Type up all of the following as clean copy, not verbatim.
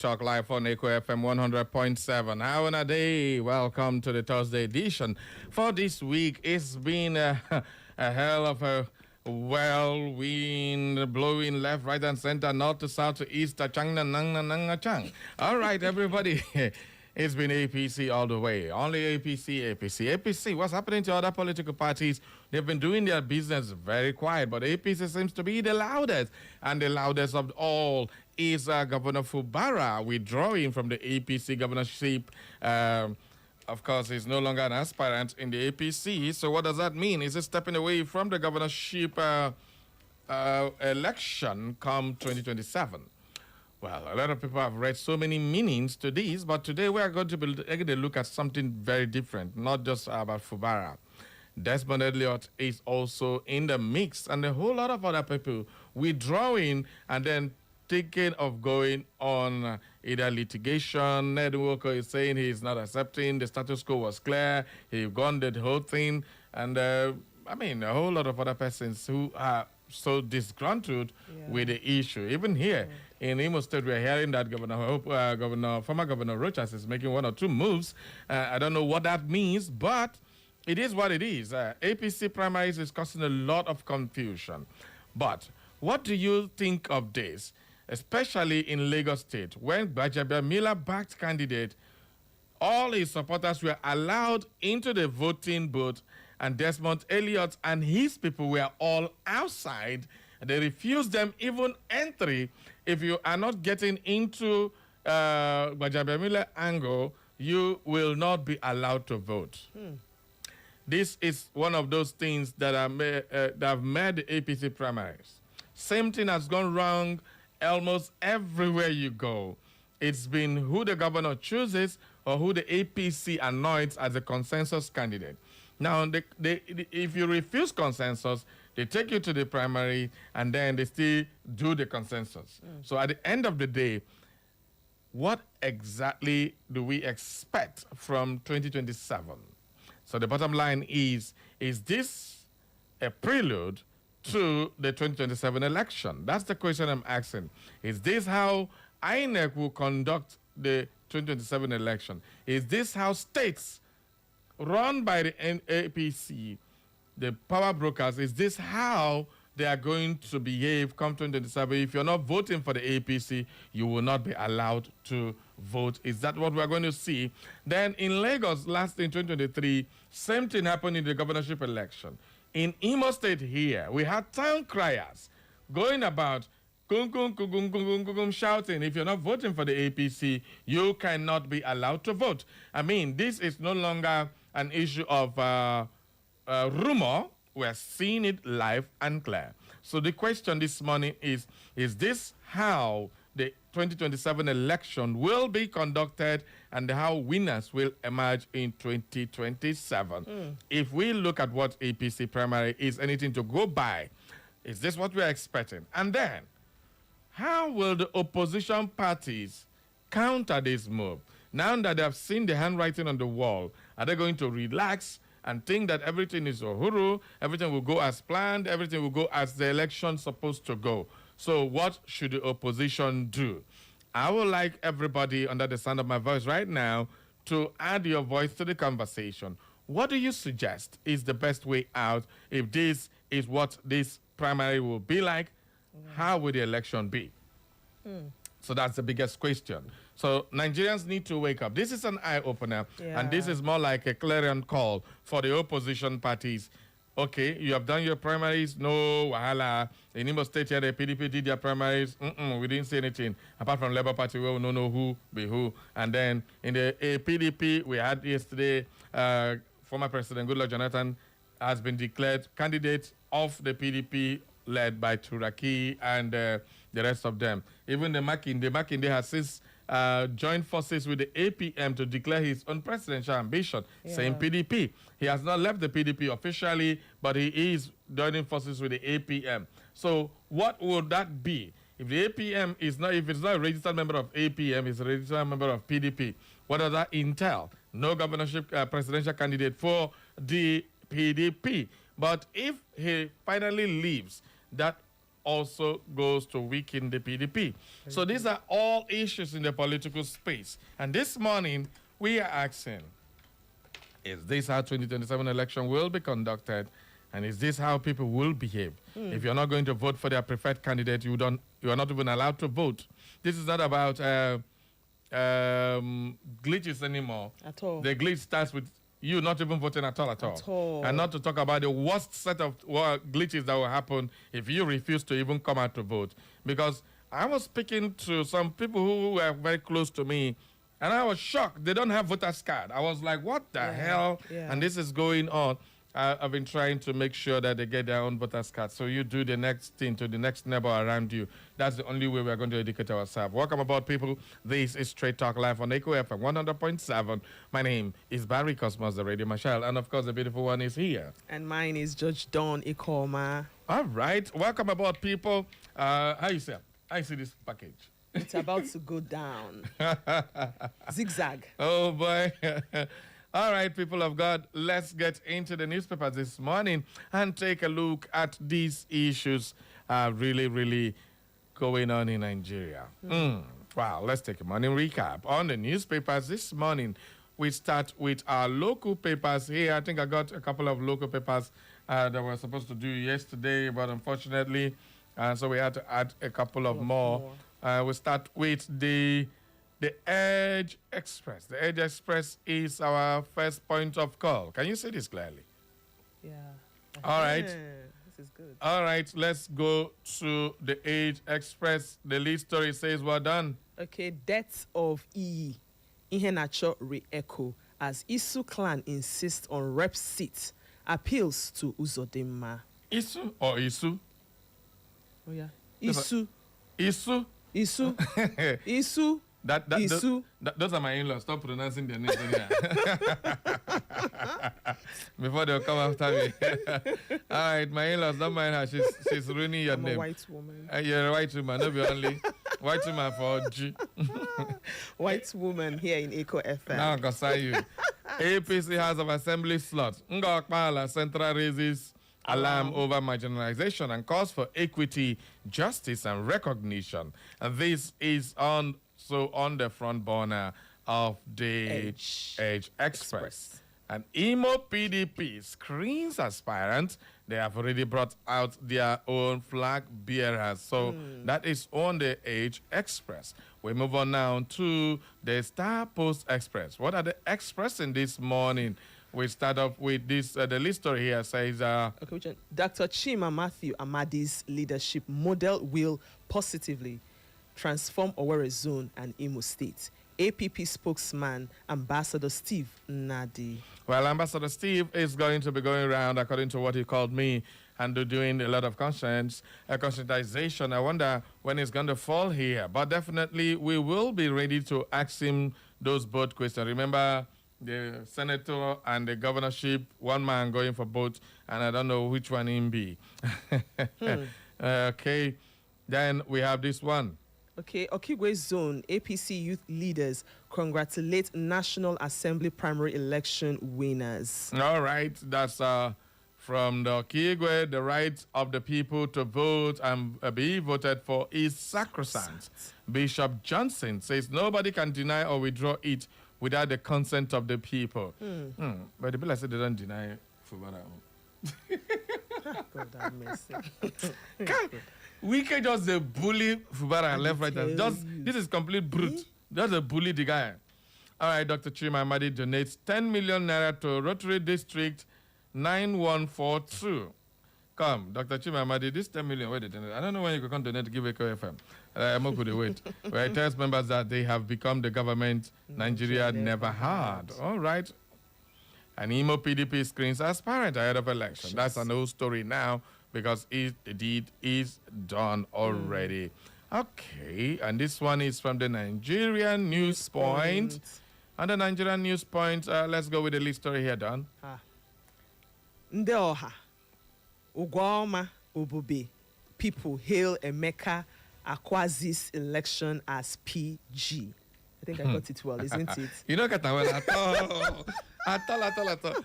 Talk live on Echo FM 100.7. How on a day? Welcome to the Thursday edition. For this week, it's been a hell of a wind blowing left, right, and center, north to south to east. Chang na nang na nang na chang. All right, everybody. It's been APC all the way. Only APC, APC, APC. What's happening to other political parties? They've been doing their business very quiet, but APC seems to be the loudest. And the loudest of all is Governor Fubara withdrawing from the APC governorship. Of course, he's no longer an aspirant in the APC. So what does that mean? Is he stepping away from the governorship election come 2027? Well, a lot of people have read so many meanings to this, but today we are going to be taking a look at something very different, not just about Fubara. Desmond Elliott is also in the mix, and a whole lot of other people withdrawing and then thinking of going on either litigation. Ned Walker is saying he's not accepting. The status quo was clear. He gone the whole thing. And, a whole lot of other persons who are so disgruntled with the issue. Even here in Imo State, we're hearing that former Governor Rochas is making one or two moves. I don't know what that means, but it is what it is. APC primaries is causing a lot of confusion. But what do you think of this, especially in Lagos State, when Gbajabiamila-backed candidate, all his supporters were allowed into the voting booth, and Desmond Elliott and his people were all outside. They refused them even entry. If you are not getting into Gbajabiamila angle, you will not be allowed to vote. This is one of those things that have made the APC primaries. Same thing has gone wrong almost everywhere you go. It's been who the governor chooses or who the APC anoints as a consensus candidate. Now, if you refuse consensus, they take you to the primary and then they still do the consensus. So at the end of the day, what exactly do we expect from 2027? So the bottom line is this a prelude to the 2027 election? That's the question I'm asking. Is this how INEC will conduct the 2027 election? Is this how states run by the APC, the power brokers, is this how they are going to behave come 2027? If you're not voting for the APC, you will not be allowed to vote. Is that what we're going to see? Then in Lagos, last in 2023, same thing happened in the governorship election. In Imo State here, we had town criers going about shouting, if you're not voting for the APC, you cannot be allowed to vote. I mean, this is no longer an issue of rumor. We're seeing it live and clear. So the question this morning is this how the 2027 election will be conducted and how winners will emerge in 2027? If we look at what APC primary is anything to go by, is this what we're expecting? And then, how will the opposition parties counter this move? Now that they have seen the handwriting on the wall, are they going to relax and think that everything is uhuru, everything will go as planned, everything will go as the election's supposed to go? So what should the opposition do? I would like everybody under the sound of my voice right now to add your voice to the conversation. What do you suggest is the best way out if this is what this primary will be like? How will the election be? So that's the biggest question. So Nigerians need to wake up. This is an eye-opener, and this is more like a clarion call for the opposition parties. Okay, you have done your primaries, no wahala. In Imo State here, the PDP did their primaries. We didn't see anything. Apart from Labour Party, we don't know who be who. And then in the PDP, we had yesterday, former President Goodluck Jonathan has been declared candidate of the PDP led by Turaki and the rest of them. Even the Makinde has since joined forces with the APM to declare his own presidential ambition. Same PDP. He has not left the PDP officially, but he is joining forces with the APM. So what would that be? If the APM is not, if it's not a registered member of APM, it's a registered member of PDP. What does that entail? No governorship presidential candidate for the PDP. But if he finally leaves, that also goes to weaken the PDP. So these are all issues in the political space. And this morning, we are asking, is this how 2027 election will be conducted? And is this how people will behave? If you're not going to vote for their preferred candidate, you are not even allowed to vote. This is not about glitches anymore. At all. The glitch starts with you not even voting at all. And not to talk about the worst set of glitches that will happen if you refuse to even come out to vote. Because I was speaking to some people who were very close to me, and I was shocked. They don't have voter's card. I was like, what the hell? Yeah. And this is going on. I've been trying to make sure that they get their own voter's card. So you do the next thing to the next neighbor around you. That's the only way we're going to educate ourselves. Welcome aboard, people. This is Straight Talk Live on Echo FM 100.7. My name is Barry Cosmos, the radio marshal. And, of course, the beautiful one is here. And mine is Judge Dawn Ikoma. All right. Welcome aboard, people. How you say? I see this package. It's about to go down. Zigzag. Oh, boy. All right, people of God, let's get into the newspapers this morning and take a look at these issues really going on in Nigeria. Wow, let's take a morning recap. On the newspapers this morning, we start with our local papers here. I think I got a couple of local papers that were supposed to do yesterday, but unfortunately, so we had to add a couple of more. We start with the Edge Express. The Edge Express is our first point of call. Can you see this clearly? Yeah. All right. This is good. All right, let's go to the Edge Express. The lead story says, well done. Okay, death of E. Iheanacho re-echo as Isu clan insists on rep seat. Appeals to Uzodinma. Isu or Isu? Oh, yeah. Isu. Isu? Isu. Isu. Those are my in-laws. Stop pronouncing their names. Before they'll come after me. All right, my in-laws, don't mind her. She's ruining your name. I'm a white woman. You're a white woman, not be only. White woman for G. White woman here in Echo FM. Now, I'm going to say you. APC House of Assembly slot. Ngokpala Central raises alarm over marginalization and calls for equity, justice, and recognition. And this is on the front burner of the Edge Express. And Imo PDP screens aspirants. They have already brought out their own flag bearers. So that is on the Edge Express. We move on now to the Star Post Express. What are they expressing this morning? We start off with this. The list story here says... Dr. Chima Matthew Amadi's leadership model will positively transform Owerri Zone and Imo State. APP spokesman, Ambassador Steve Nadi. Well, Ambassador Steve is going to be going around, according to what he called me, and doing a lot of conscientization. I wonder when it's going to fall here. But definitely, we will be ready to ask him those both questions. Remember, the senator and the governorship, one man going for both, and I don't know which one him be. Okay, then we have this one. Okay, Okigwe Zone, APC youth leaders congratulate National Assembly primary election winners. All right, that's from the Okigwe. The right of the people to vote and be voted for is sacrosanct. Bishop Johnson says nobody can deny or withdraw it without the consent of the people. But the bill said they don't deny Fubara. God have mercy. We can just bully Fubara and left, right. This is complete brute. Just a bully the guy. All right, Dr. Chima Amadi donates 10 million naira to Rotary District 9142. Come, Dr. Chima Amadi, this 10 million, where they donate? I don't know when you can donate to give Echo FM. I'm up with the wait. Where it tells members that they have become the government Nigeria never had. All right. And Imo PDP screens aspirant ahead of election. That's an old story now, because the deed is done already. Okay, and this one is from the Nigerian News Point. And the Nigerian News Point, let's go with the lead story here, Don. Ndeoha, Ugwama, Ubube, people hail Emeka Akwazi's election as PG. I think I got it well, isn't it? You don't get that well at all. At all.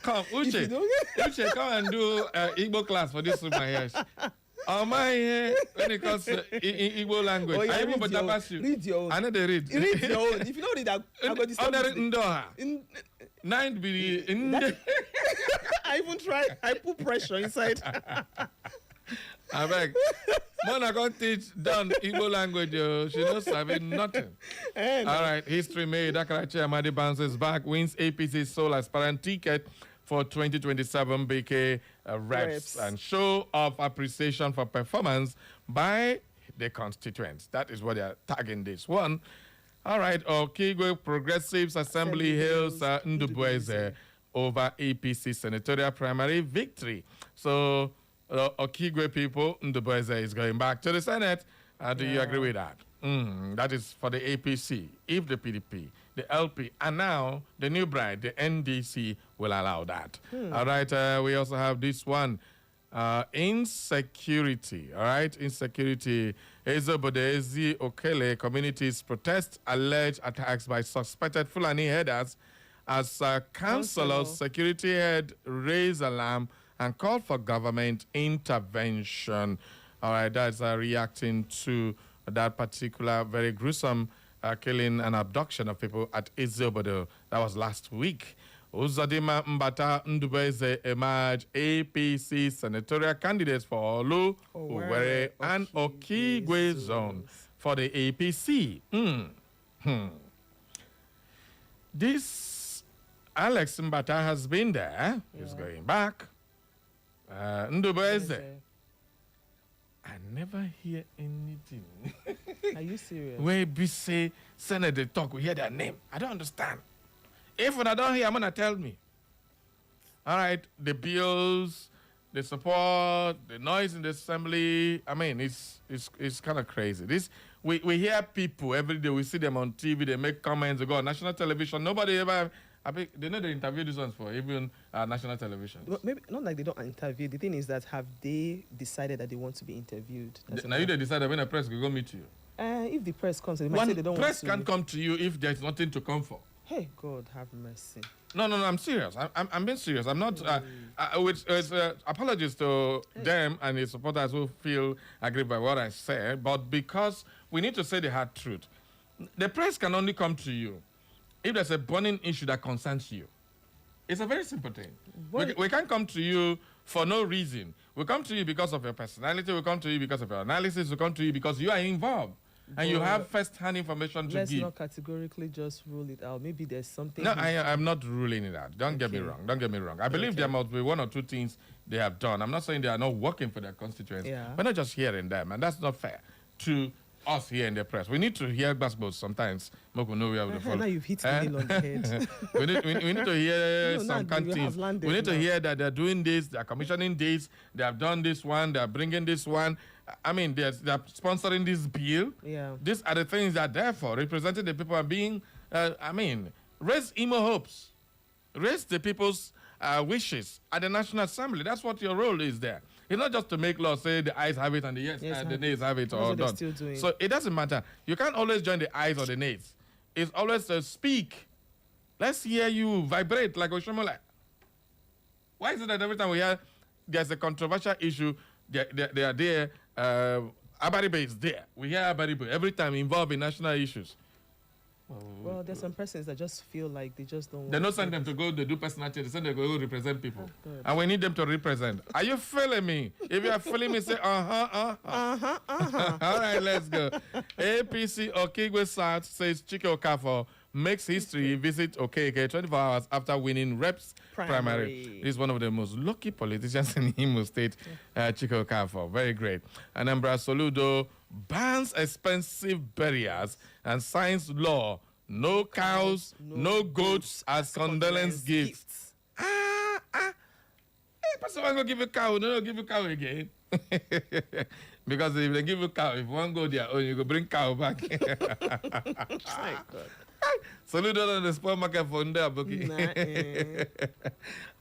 Come, Uche, come and do Igbo class for this woman here. when it comes to Igbo language, Oh, yeah, I even read your own. but you. Read your own. I know they read. Read your own. If you don't read, I'm going to stop Under listening. Ndoha. In- 9 billion. I even tried. I put pressure inside. I beg. Mona can't teach down Igbo language. She knows having nothing. All right. History made. Akarachi Amadi bounces back. Wins APC sole aspirant ticket for 2027 BK reps. And show of appreciation for performance by the constituents. That is what they are tagging this one. All right. Okigwe Progressives Assembly hails Ndubueze over APC senatorial primary victory. So, Okigwe people, Ndubueze is going back to the Senate. Do you agree with that? That is for the APC. If the PDP, the LP, and now the new bride, the NDC, will allow that. All right, we also have this one. Insecurity, all right? Insecurity. Ezobodezi Okele communities protest alleged attacks by suspected Fulani headers as councillors, security head raised alarm and called for government intervention. All right, that's reacting to that particular very gruesome killing and abduction of people at Ezobodo. That was last week. Uzodima Mbata Ndubueze emerge APC senatorial candidates for Olu, Owerri, and Okigwe zone for the APC. This Alex Mbata has been there. He's going back. Ndubueze. I never hear anything. Are you serious? Where we say Senate they talk, we hear their name. I don't understand. If when I don't hear, I'm gonna tell me. All right, the bills, the support, the noise in the assembly. I mean, it's kind of crazy. This we hear people every day. We see them on TV. They make comments. They go on national television. Nobody ever. I think they know they interview these ones for even national television. Well, maybe not like they don't interview. The thing is that have they decided that they want to be interviewed? Now you they decided when the press will go meet you. If the press comes, they might say they don't want to. Press can't come to you if there's nothing to come for. Hey, God have mercy. No, I'm serious. I'm being serious. I'm not. With apologies to them and the supporters who feel aggrieved by what I said, but because we need to say the hard truth. The press can only come to you if there's a burning issue that concerns you. It's a very simple thing. We can't come to you for no reason. We come to you because of your personality. We come to you because of your analysis. We come to you because you are involved. And you have first-hand information to let's give. Let's not categorically just rule it out. Maybe there's something. No, I'm not ruling it out. Don't get me wrong. Don't get me wrong. I believe there must be one or two things they have done. I'm not saying they are not working for their constituents. We're not just hearing them, and that's not fair to us here in the press. We need to hear basketball sometimes. Moko know we have the now you've hit the nail on the head. we need to hear some canteens. We need to hear that they're doing this, they're commissioning this, they have done this one, they're bringing this one. I mean, they're sponsoring this bill. These are the things that they're for, representing the people and being, raise emo hopes. Raise the people's wishes at the National Assembly. That's what your role is there. It's not just to make law, say the ayes have it and the the nays have it or done. So it doesn't matter. You can't always join the ayes or the nays. It's always to speak. Let's hear you vibrate like Oshomola. Why is it that every time we hear there's a controversial issue, they are there, Abaribe is there. We hear Abaribe every time involved in national issues. Well, there's some persons that just feel like they just don't want They don't send them to go, they do personality, they send them to go represent people. And we need them to represent. Are you feeling me? If you are feeling me, say, All right, let's go. APC Okigwe South says Chike Okafor makes history, visit Okeke 24 hours after winning reps primary. He's one of the most lucky politicians in Imo State, Chike Okafor. Very great. Anambra Soludo bans expensive burials and signs law. No cows, no goats as condolence gifts. Hey, person going to give you cow, no, give you cow again. Because if they give you cow, if one go there, you go bring cow back. Soludo on the spot market for there,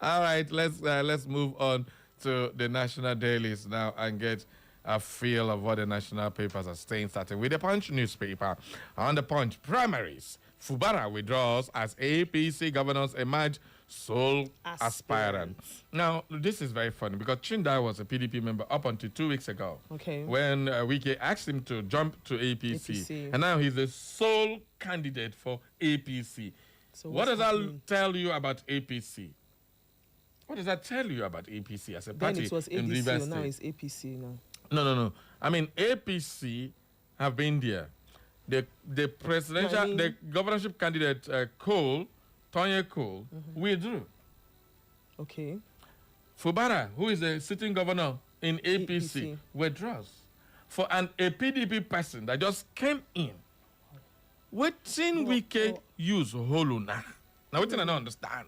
All right, let's move on to the national dailies now and get a feel of what the national papers are saying, starting with the Punch newspaper. On the Punch, primaries Fubara withdraws as APC governors emerge sole aspirant. Now, this is very funny because Chinda was a PDP member up until 2 weeks ago. Okay. When Wike asked him to jump to APC. And now he's the sole candidate for APC. So what does that tell you about APC? What does that tell you about APC as a party? Then it was in ADC, or now it's APC now. No. I mean, APC have been there. The presidential, the governorship candidate, Tonye Cole, withdrew. Okay. Fubara, who is the sitting governor in APC, withdraws. For a PDP person that just came in, wetin Wike use Holuna? Now, wetin I don't understand.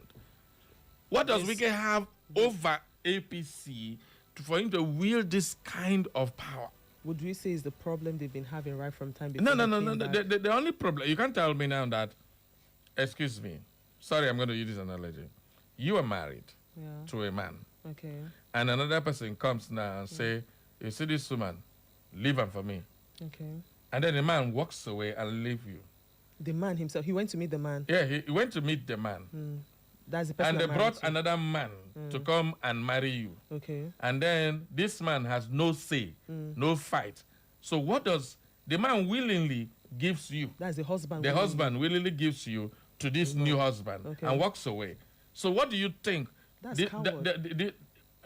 What does Wike have over APC for him to wield this kind of power? Would we say is the problem they've been having right from time before? No. The only problem, you can't tell me now that, excuse me, sorry, I'm going to use this analogy. You are married to a man. Okay. And another person comes now and say, you see this woman, leave her for me. Okay. And then the man walks away and leave you. The man himself, he went to meet the man. Yeah, he went to meet the man. That's the person. And they brought another man to come and marry you. Okay. And then this man has no say, no fight. So what does the man willingly gives you? That's the husband. The husband willingly gives you to this new husband and walks away. So what do you think? That's coward.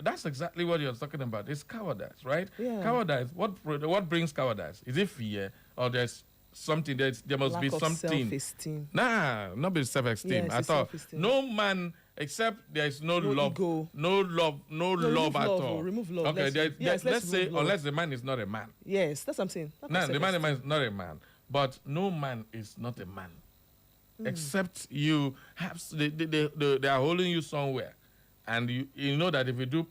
That's exactly what you're talking about. It's cowardice, right? Yeah. Cowardice. What brings cowardice? Is it fear or there's something there must be something? Self-esteem. Nah, not be self-esteem. Yes, I thought no man except there is no love, ego. no love at all. Remove love. Okay, let's say unless the man is not a man. Yes, that's what I'm saying. No, the man is not a man, but no man is not a man, except you have they are holding you somewhere, and you know that if you do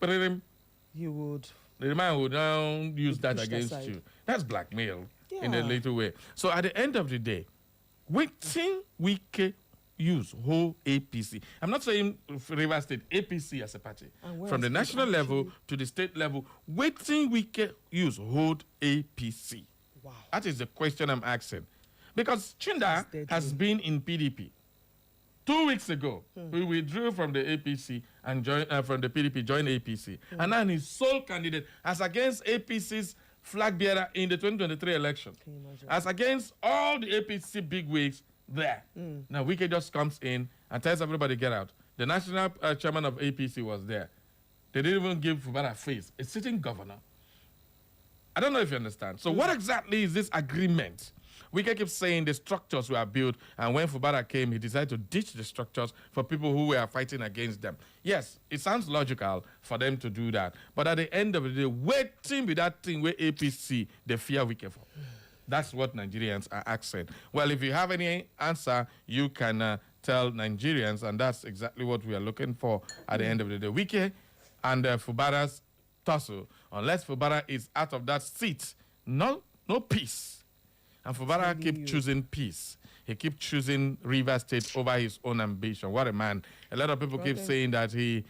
you would. The man would now use that against you. That's blackmail. In a little way. So at the end of the day, waiting Wike use whole APC. I'm not saying Rivers State, APC as a party. From the national level to the state level, waiting Wike use hold APC. Wow. That is the question I'm asking. Because Chinda has been in PDP. 2 weeks ago, we withdrew from the APC and from the PDP, joined APC. And now he's sole candidate as against APC's flag bearer in the 2023 election. As against all the APC bigwigs there. Now, Wike just comes in and tells everybody, get out. The national chairman of APC was there. They didn't even give Fubara a face. A sitting governor. I don't know if you understand. So what exactly is this agreement? Wike keeps saying the structures were built, and when Fubara came, he decided to ditch the structures for people who were fighting against them. Yes, it sounds logical for them to do that, but at the end of the day, waiting with that thing where APC, they fear Wike for. That's what Nigerians are asking. Well, if you have any answer, you can tell Nigerians, and that's exactly what we are looking for at the end of the day. Wike and Fubara's tussle, unless Fubara is out of that seat, no peace. And Fubara keep choosing peace. He keep choosing Rivers State over his own ambition. What a man. A lot of people keep saying that he...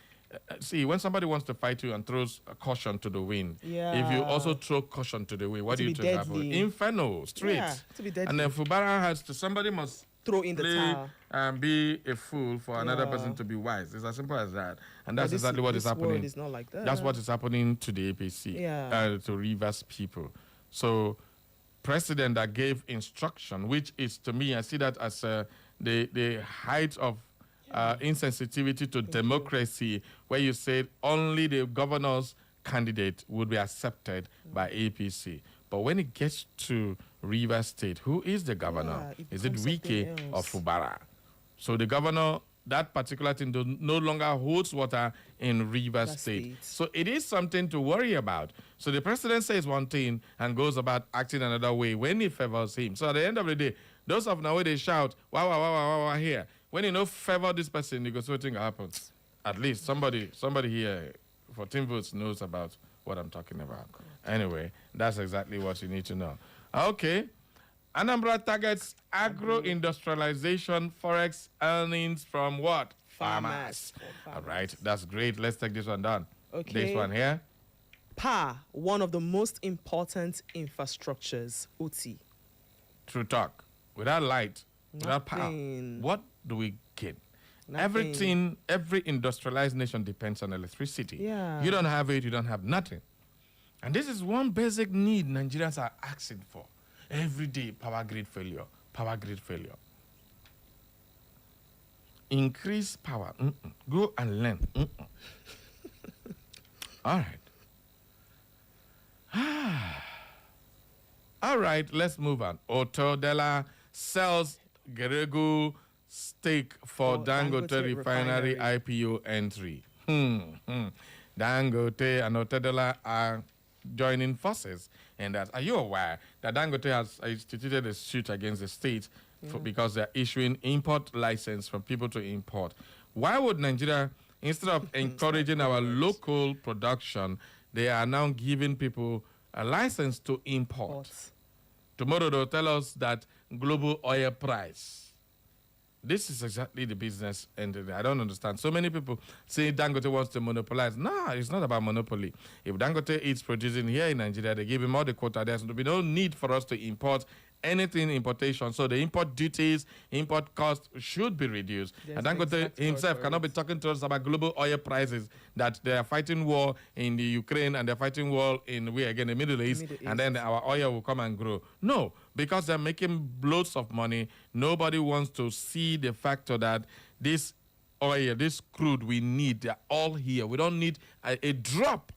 see, when somebody wants to fight you and throws a caution to the wind, if you also throw caution to the wind, what do you think happen? Inferno, straight. Yeah, to be deadly. And then Fubara has to... Somebody must throw in the towel and be a fool for another person to be wise. It's as simple as that. And that's exactly what is happening. Is not like that. That's what is happening to the APC, to Rivers people. So... president that gave instruction, which is, to me, I see that as the height of insensitivity to democracy, where you said only the governor's candidate would be accepted by APC. But when it gets to Rivers State, who is the governor? Is it Wike or Fubara? So the governor, that particular thing no longer holds water in Rivers State. So it is something to worry about. So the president says one thing and goes about acting another way when he favors him. So at the end of the day, those of now they shout, wow, here. When you know favor this person, negotiating happens. At least somebody here for Team Votes knows about what I'm talking about. Anyway, that's exactly what you need to know. Okay. Anambra targets agro-industrialization forex earnings from what? Farmers. All right, that's great. Let's take this one down. Okay. This one here. PA, one of the most important infrastructures, OT. True talk. Without light, without power, Nothing. what do we gain? Nothing. Everything, every industrialized nation depends on electricity. Yeah. You don't have it, you don't have nothing. And this is one basic need Nigerians are asking for. Every day, power grid failure, power grid failure. Increase power. Go and learn. All right. All right, let's move on. Otodela sells Geregu stake for Dangote refinery IPO entry. Dangote and Otodela are joining forces. And that, are you aware that Dangote has instituted a suit against the state because they're issuing import license for people to import? Why would Nigeria, instead of encouraging our local production, they are now giving people a license to import? Tomorrow they'll tell us that global oil price. This is exactly the business, and I don't understand. So many people say Dangote wants to monopolize. No, it's not about monopoly. If Dangote is producing here in Nigeria, they give him all the quota. There's no need for us to import anything importation. So the import duties, import costs should be reduced. And Dangote himself cannot be talking to us about global oil prices, that they are fighting war in the Ukraine and they're fighting war in the Middle East, and then our oil will come and grow. No, because they're making loads of money. Nobody wants to see the factor that this oil, this crude we need, they're all here. We don't need a drop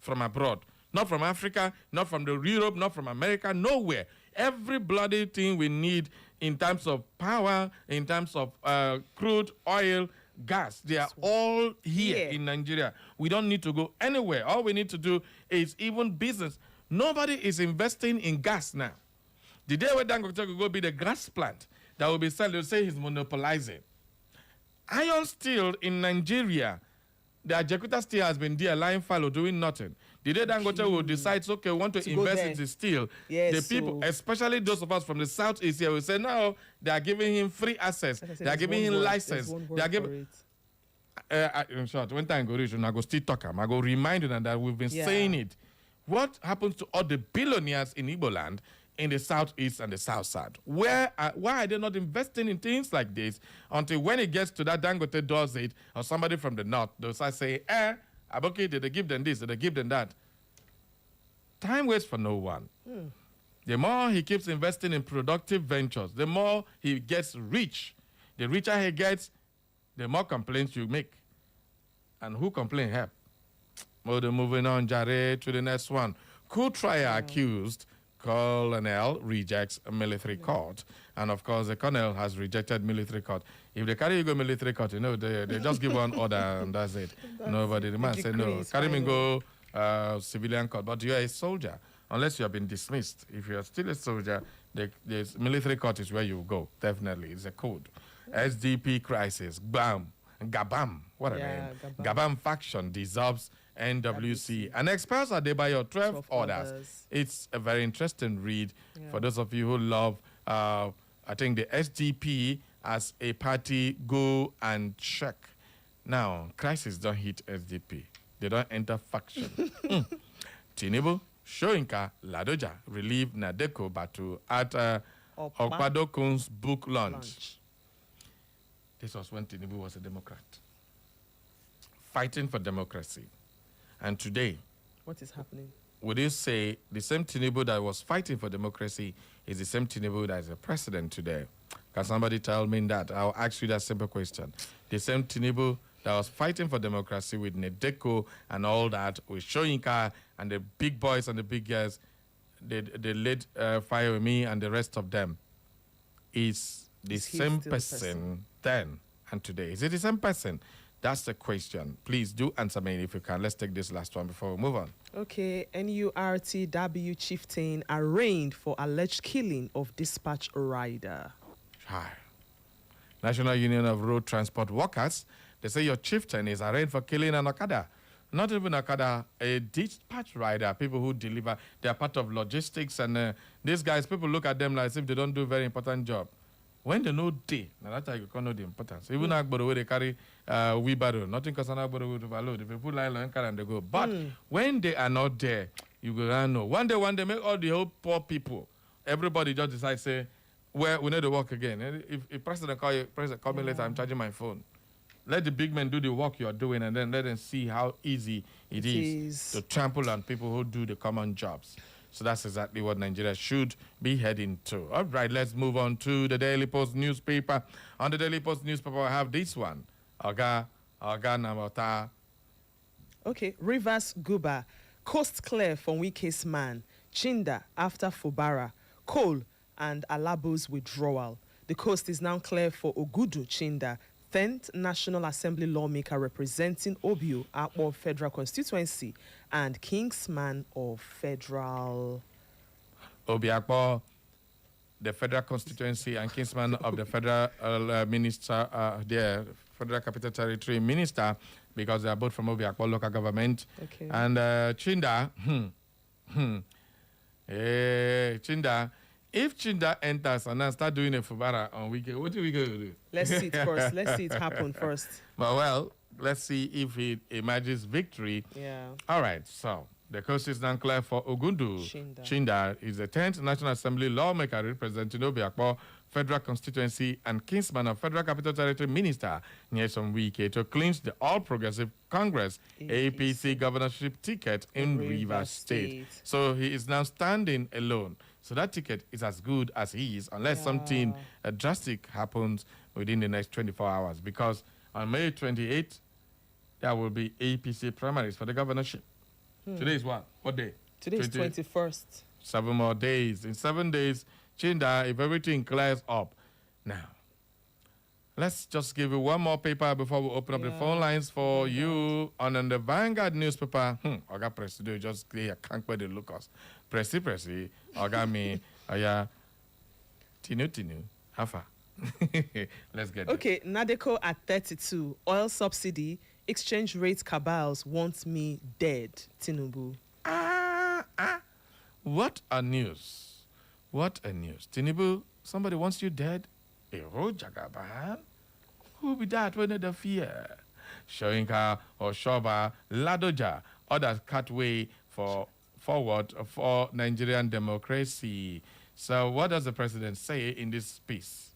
from abroad. Not from Africa, not from Europe, not from America, nowhere. Every bloody thing we need in terms of power, in terms of crude, oil, gas, they are all here in Nigeria. We don't need to go anywhere. All we need to do is even business. Nobody is investing in gas now. The day when Dangote will go be the gas plant that will be selling, they'll say he's monopolizing. Iron steel in Nigeria, the Ajakuta steel has been there lying fallow, doing nothing. The day Dangote will decide, okay, we want to invest in the steel, the people, especially those of us from the southeast here, will say, no, they are giving him free access. They are giving him license. They are giving... in short, when time go reach, I go still talk. I go remind you that we've been saying it. What happens to all the billionaires in Igbo land, in the southeast and the south side? Why are they not investing in things like this until when it gets to that Dangote does it, or somebody from the north, they'll start saying, Aboki, did they give them this, did they give them that? Time waits for no one. The more he keeps investing in productive ventures, the more he gets rich. The richer he gets, the more complaints you make. And who complain help? Well, they're moving on, Jared, to the next one. Coup trial accused Colonel rejects a military court. And of course, the colonel has rejected military court. If they carry you go military court, they just give one order and that's it. Nobody, the man said, no, carry me go civilian court. But you're a soldier, unless you have been dismissed. If you're still a soldier, the military court is where you go. Definitely, it's a code. SDP crisis, bam, Gabam, what a name. Gabam faction dissolves NWC and expels Adebayo 12 orders. It's a very interesting read for those of you who love, I think, the SDP as a party. Go and check. Now, crisis don't hit SDP. They don't enter faction. Tinubu, Shoinka, Ladoja relieved Nadeko Batu at Okpadokun's book launch. This was when Tinubu was a Democrat, fighting for democracy. And today, what is happening? Would you say the same Tinubu that was fighting for democracy is the same Tinubu that is a president today? Can somebody tell me that? I'll ask you that simple question. The same Tinubu that was fighting for democracy with Nedeko and all that, with Shoyinka and the big boys and the big girls, the late Fayemi and the rest of them, is the same person then and today? Is it the same person? That's the question. Please do answer me if you can. Let's take this last one before we move on. Okay, NURTW chieftain arraigned for alleged killing of dispatch rider. Hi. National Union of Road Transport Workers, they say your chieftain is arraigned for killing an Okada. Not even Okada, a dispatch rider, people who deliver. They are part of logistics, and these guys, people look at them like as if they don't do a very important job. When they know day, now that's how you can know the importance. Even Agboro, where they carry wheelbarrow, nothing because Agboro will overload. If you put line and carry and they go. But when they are not there, you go and know. One day, make all the whole poor people, everybody just decide, say, where we need to work again. If president call me later, I'm charging my phone. Let the big men do the work you're doing, and then let them see how easy it is to trample on people who do the common jobs. So that's exactly what Nigeria should be heading to. All right, let's move on to the Daily Post newspaper. On the Daily Post newspaper, I have this one. Aga Namota. Okay, Rivers Guba. Coast clear from Wike's man. Chinda after Fubara. Cole and Alabo's withdrawal. The coast is now clear for Ogudu Chinda, 10th National Assembly lawmaker representing Obio Akpo Federal Constituency and Kingsman of Federal. Obio Akpo, the Federal Constituency, and Kingsman of the Federal Minister, the Federal Capital Territory Minister, because they are both from Obio Akpo local government. Okay. And Chinda, Chinda, if Chinda enters and then start doing a Fubara on weekend, what are we going to do? Let's see it first. Let's see it happen first. Well, let's see if it emerges victory. Yeah. All right, so the coast is now clear for Ogundu. Chinda is the 10th National Assembly lawmaker representing Obio Akpo Federal Constituency and Kingsman of Federal Capital Territory Minister Nyesom Wike to clinch the All Progressive Congress APC governorship ticket in Rivers State. So he is now standing alone. So that ticket is as good as he is, unless something drastic happens within the next 24 hours. Because on May 28th, there will be APC primaries for the governorship. Today is what? What day? Today is 21st. 7 more days. In 7 days, Chinda, if everything clears up. Now, let's just give you one more paper before we open up the phone lines for you. On the Vanguard newspaper, Oga Presido, just here, can't wait to look us. Presi, Oga me, Aya, Tinu, Hafa. Let's get Okay, Nadeko at 32, oil subsidy, exchange rate cabals want me dead, Tinubu. What a news. What a news. Tinubu, somebody wants you dead? Ero Jagaban? Who be that when the fear? Shoinka or Shoba, Ladoja, others cut way forward for Nigerian democracy. So what does the president say in this piece?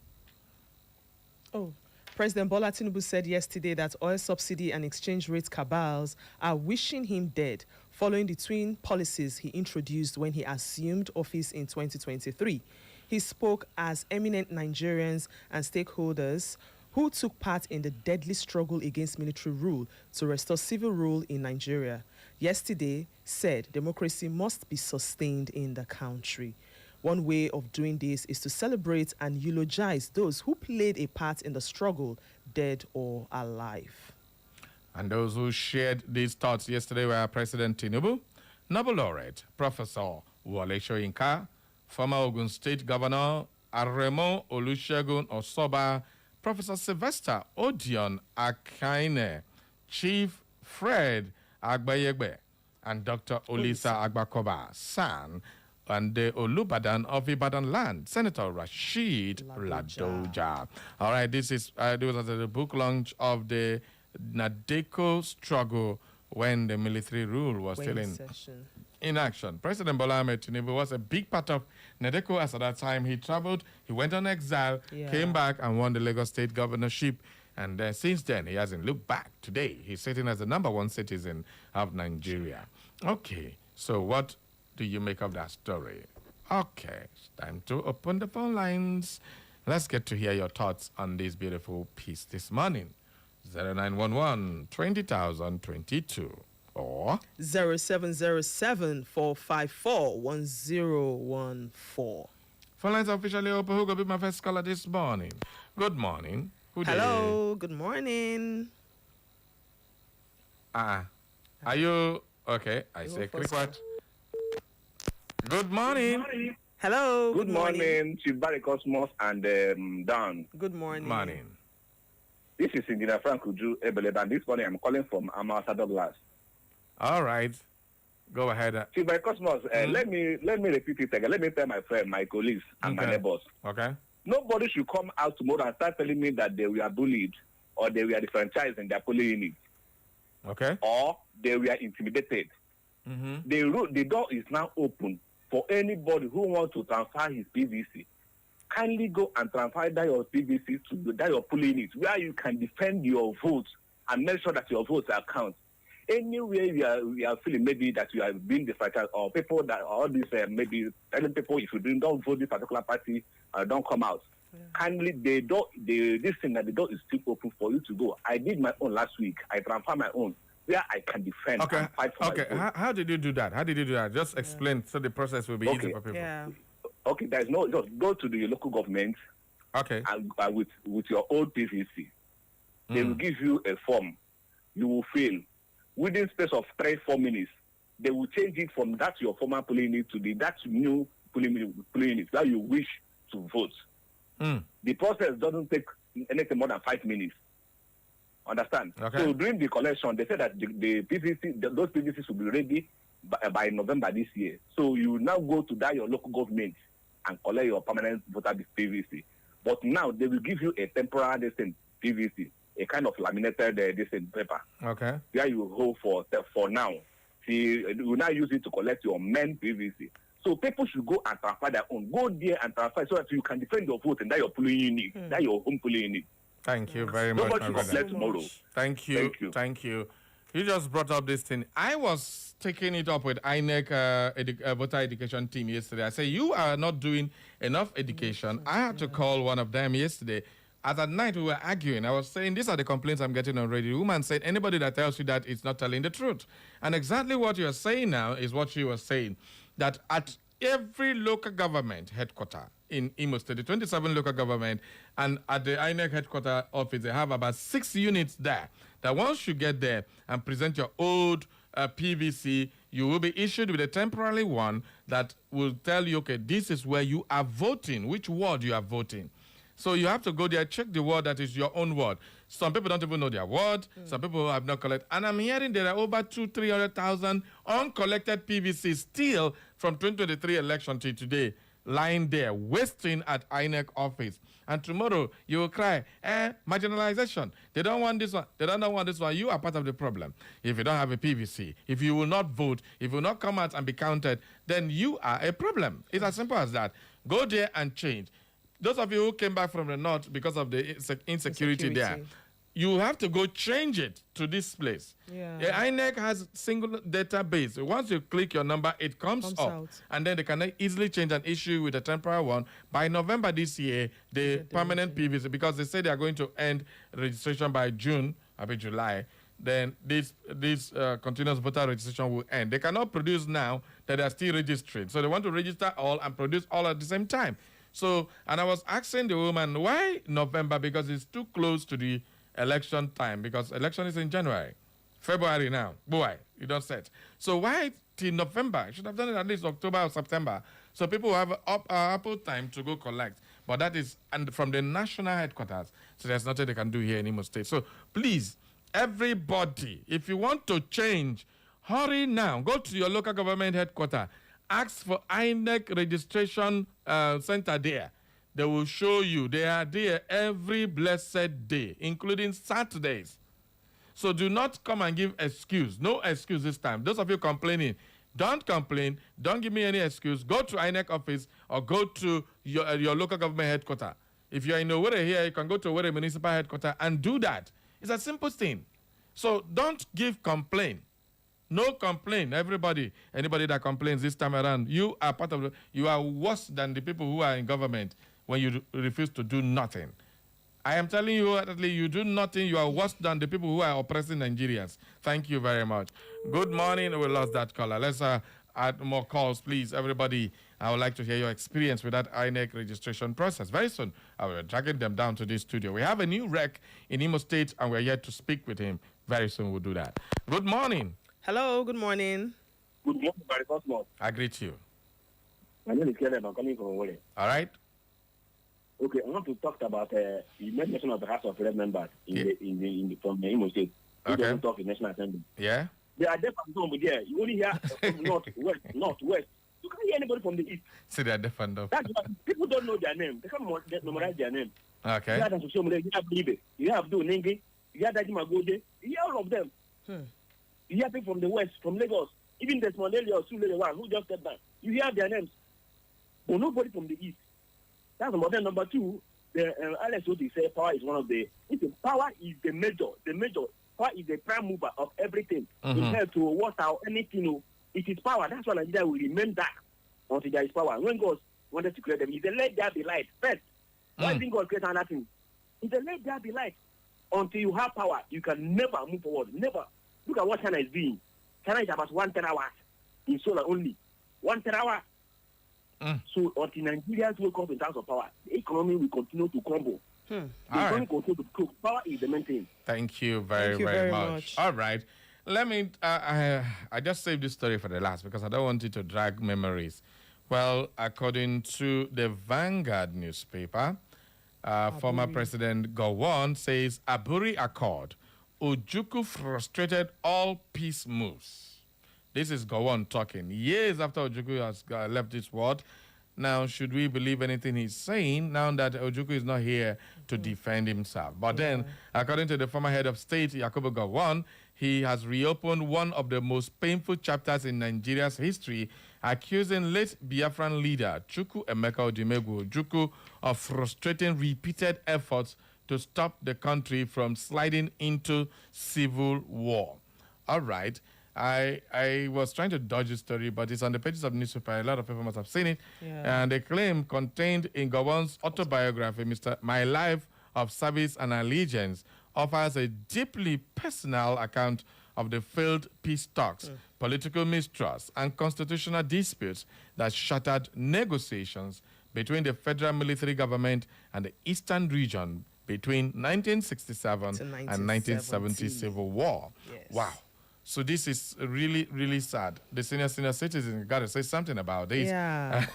President Bola Tinubu said yesterday that oil subsidy and exchange rate cabals are wishing him dead following the twin policies he introduced when he assumed office in 2023. He spoke as eminent Nigerians and stakeholders who took part in the deadly struggle against military rule to restore civil rule in Nigeria. Yesterday said democracy must be sustained in the country. One way of doing this is to celebrate and eulogize those who played a part in the struggle, dead or alive. And those who shared these thoughts yesterday were President Tinubu, Nobel laureate Professor Wole Soyinka, former Ogun State Governor Aremo Olusegun Osoba, Professor Sylvester Odion Akaine, Chief Fred Agbayegbe, and Dr. Olisa Agbakoba San, and the Olubadan of Ibadan land, Senator Rashid Ladoja. All right, this was at the book launch of the Nadeko struggle when the military rule was still in action. President Bola Ahmed Tinubu was a big part of Nadeko as at that time. He traveled, he went on exile, came back and won the Lagos State governorship. And since then, he hasn't looked back. Today, he's sitting as the #1 citizen of Nigeria. Okay, so what do you make of that story? Okay, it's time to open the phone lines. Let's get to hear your thoughts on this beautiful piece this morning. 0911 20022 or 0707-454-1014. Phone lines are officially open. Who will be my first caller this morning? Good morning. Hello, good morning. Are you okay? I say quick what? Good morning. Hello. Good morning, Chief Barry Cosmos and Dan. Good morning. Morning. This is Engineer Frank Uju Ebelebe, and this morning I'm calling from Amasa Douglas. All right. Go ahead. Chief Barry Cosmos, let me repeat it again. Let me tell my friend, my colleagues, and my neighbors. Okay. Nobody should come out tomorrow and start telling me that they were bullied or they were disfranchised in their polling unit. Okay. Or they were intimidated. The door is now open for anybody who wants to transfer his PVC kindly go and transfer that your PVC to that your polling unit, where you can defend your votes and make sure that your votes are counted. Anywhere we are feeling maybe that you are being distracted, or people that all these maybe telling people if you don't vote this particular party, don't come out. Kindly, this thing that the door is still open for you to go. I did my own last week. I transferred my own where I can defend and fight for my vote. How did you do that? Just explain so the process will be easy for people. Yeah. Okay, there's no, just go to the local government. Okay. And with your old PVC, they will give you a form. You will fill. Within space of 3-4 minutes, they will change it from that your former polling unit to that new polling unit that you wish to vote. The process doesn't take anything more than 5 minutes. Understand? Okay. So during the collection, they said that the PVC, those PVCs will be ready by November this year. So you now go to that your local government and collect your permanent voter PVC. But now they will give you a temporary PVC, a kind of laminated paper. Okay. Where you hold for now. See, you will now use it to collect your main PVC. So people should go and transfer their own. Go there and transfer so that you can defend your vote and that your polling unit, that your home polling unit. Thank you very much. Nobody should complain tomorrow. Thank you. You just brought up this thing. I was taking it up with INEC voter education team yesterday. I said, you are not doing enough education. I had to call one of them yesterday. As at night, we were arguing. I was saying, these are the complaints I'm getting on radio. The woman said, anybody that tells you that is not telling the truth. And exactly what you're saying now is what she was saying, that at every local government headquarters in Imo State, the 27 local government, and at the INEC headquarters office, they have about 6 units there, that once you get there and present your old PVC, you will be issued with a temporary one that will tell you, okay, this is where you are voting, which ward you are voting. So you have to go there, check the word that is your own word. Some people don't even know their word. Some people have not collected. And I'm hearing there are over 200,000-300,000 uncollected PVC still from 2023 election till today, lying there, wasting at INEC office. And tomorrow you will cry, marginalization. They don't want this one. They don't want this one. You are part of the problem. If you don't have a PVC, if you will not vote, if you will not come out and be counted, then you are a problem. It's as simple as that. Go there and change. Those of you who came back from the north because of the insecurity there, you have to go change it to this place. Yeah. Yeah, INEC has single database. Once you click your number, it comes up. Out. And then they can easily change an issue with a temporary one. By November this year, the permanent PVC, because they say they are going to end registration by June, maybe July, then this continuous voter registration will end. They cannot produce now that they are still registering. So they want to register all and produce all at the same time. So, and I was asking the woman, why November? Because it's too close to the election time, because election is in January. February now. Boy, you don't set. So why till November? You should have done it at least October or September. So people have ample time to go collect. But that is and from the national headquarters. So there's nothing they can do here in Imo State. So please, everybody, if you want to change, hurry now. Go to your local government headquarters. Ask for INEC registration center there. They will show you. They are there every blessed day, including Saturdays. So do not come and give excuse. No excuse this time. Those of you complaining, don't complain. Don't give me any excuse. Go to INEC office or go to your local government headquarters. If you're in Owerri here, you can go to Owerri Municipal Headquarters and do that. It's a simple thing. So don't give complaint. No complaint. Everybody, anybody that complains this time around, you are part of you are worse than the people who are in government when you refuse to do nothing. I am telling you, you do nothing, you are worse than the people who are oppressing Nigerians. Thank you very much. Good morning. We lost that caller. Let's add more calls, please. Everybody, I would like to hear your experience with that INEC registration process. Very soon, I will be dragging them down to this studio. We have a new rec in Imo State, and we're yet to speak with him. Very soon, we'll do that. Good morning. Hello, good morning. Good morning, very Cosmos. I greet you. My name is Kevin. I'm coming from Owerri. All right. Okay, I want to talk about you made mention of the House of Rep members from the Imo State. Who Okay. doesn't talk in National Assembly. Yeah. They are deaf and dumb there. You only hear north, west. You can't hear anybody from the east. See, they're deaf and dumb. That's why people don't know their name. They can't memorize their name. Okay. You have Social, you have Libe, you have Do Ningi, you have Daddy Magode, you hear all of them. You hear people from the west, from Lagos, even the Smolele or Sulele one who just stepped down. You hear their names. But nobody from the east. That's number one. Number two, the Alex Oti said power is one of the. Listen, power is the major. Power is the prime mover of everything. Compared to water or anything, it is power. That's why Nigeria will remain dark until there is power. When God wanted to create them, he said, let there be light first. Why didn't God create another thing? He said, let there be light. Until you have power, you can never move forward. Never. Look at what China is doing. China is about 1 terawatt in solar only. 1 terawatt. So until Nigerians wake up in terms of power, the economy will continue to crumble. The economy will continue to crumble. Power is the main thing. Thank you very much. All right. Let me, I just saved this story for the last because I don't want it to drag memories. Well, according to the Vanguard newspaper, former President Gowon says Aburi Accord, Ojukwu frustrated all peace moves. This is Gowon talking. Years after Ojukwu has left this world, now should we believe anything he's saying now that Ojukwu is not here to defend himself? But then, according to the former head of state, Yakubu Gowon, he has reopened one of the most painful chapters in Nigeria's history, accusing late Biafran leader Chukwu Emeka Odimegwu Ojukwu of frustrating repeated efforts to stop the country from sliding into civil war. All right. I was trying to dodge the story, but it's on the pages of the newspaper. A lot of people must have seen it. And the claim contained in Gowon's autobiography, My Life of Service and Allegiance, offers a deeply personal account of the failed peace talks, political mistrust, and constitutional disputes that shattered negotiations between the federal military government and the eastern region between 1967 and 1970 Civil War. Wow. So this is really, really sad. The senior citizens got to say something about this. Yeah.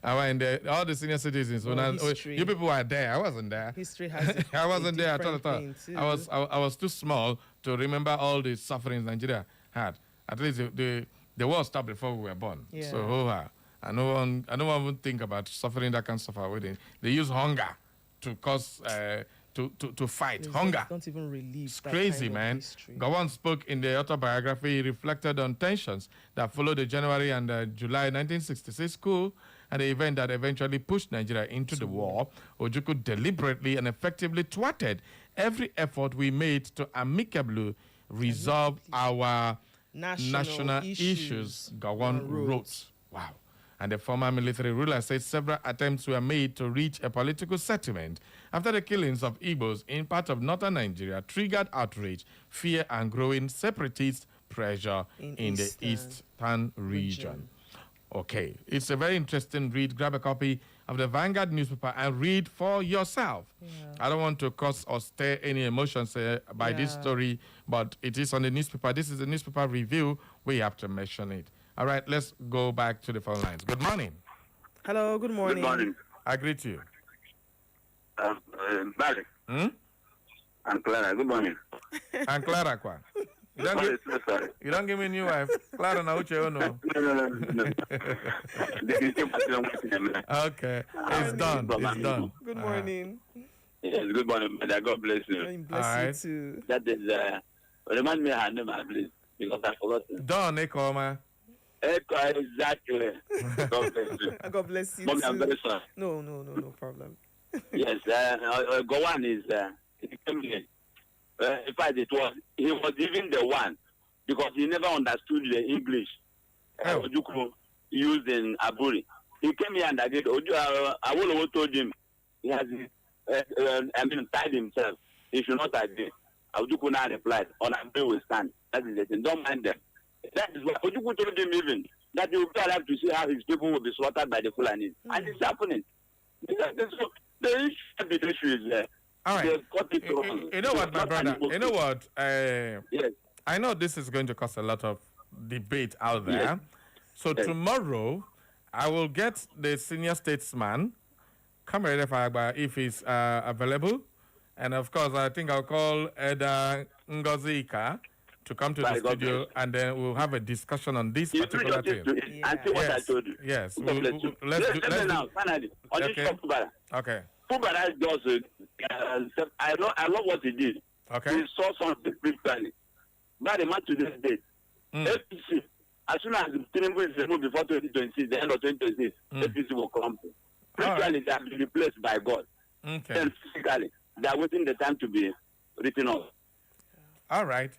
All the senior citizens. You people were there. I wasn't there. History has I wasn't there at all. I was too small to remember all the sufferings Nigeria had. At least the war stopped before we were born. Yeah. So I no one would think about suffering that can suffer with it. They use hunger to cause to fight. Hunger. Don't even relieve. It's crazy, man. Gowon spoke in the autobiography. He reflected on tensions that followed the January and July 1966 coup and the event that eventually pushed Nigeria into the war. Ojukwu deliberately and effectively thwarted every effort we made to amicably resolve our national issues, Gowon wrote. Wow. And the former military ruler said several attempts were made to reach a political settlement after the killings of Igbos in part of northern Nigeria triggered outrage, fear, and growing separatist pressure in the eastern region. Okay, it's a very interesting read. Grab a copy of the Vanguard newspaper and read for yourself. I don't want to cause or stir any emotions by this story, but it is on the newspaper. This is a newspaper review. We have to mention it. All right, let's go back to the phone lines. Good morning. Hello, good morning. Good morning. I greet you. Barry. And Clara, good morning. And Clara, kwa. You don't give me a new wife. Clara na uche ono. No. Okay, it's done. It's done. Good morning. Yes, good morning, Mother. God bless you. Bless you too. That is, remind me her name, please, because I forgot it. Done, Ekoma. Exactly. God bless you. God bless you Mommy, too. I'm very sorry. No problem. Yes, Gowon is, he came here. In fact, he was even the one, because he never understood the English Ojukwu used in Aburi. He came here and I did. Awolowo told him he has, tied himself. He should not agree. Ojukwu now replied, on Aburi will stand. That is the thing. Don't mind them. That is what Ojukwu told him even, that he will be alive to see how his people will be slaughtered by the Fulanis. And it's happening. So the issue is there. All right. You know what, my brother? You know what? Yes. I know this is going to cause a lot of debate out there. Yes. So tomorrow, I will get the senior statesman, Comrade Fagba, if he's available. And of course, I think I'll call Eda Ngozi Ika to come to the studio, and then we'll have a discussion on this particular thing. And see what I told you. Yes. Let's do now. Finally, on this Fubara. Okay. Fubara does I love what he did. Okay. He saw something previously. But the man to this date, APC, as soon as the Tinubu is removed before 2026, the end of 2026, APC will crumble. Spiritually, they have been replaced by God. Okay. And physically, they are waiting the time to be written off. All right.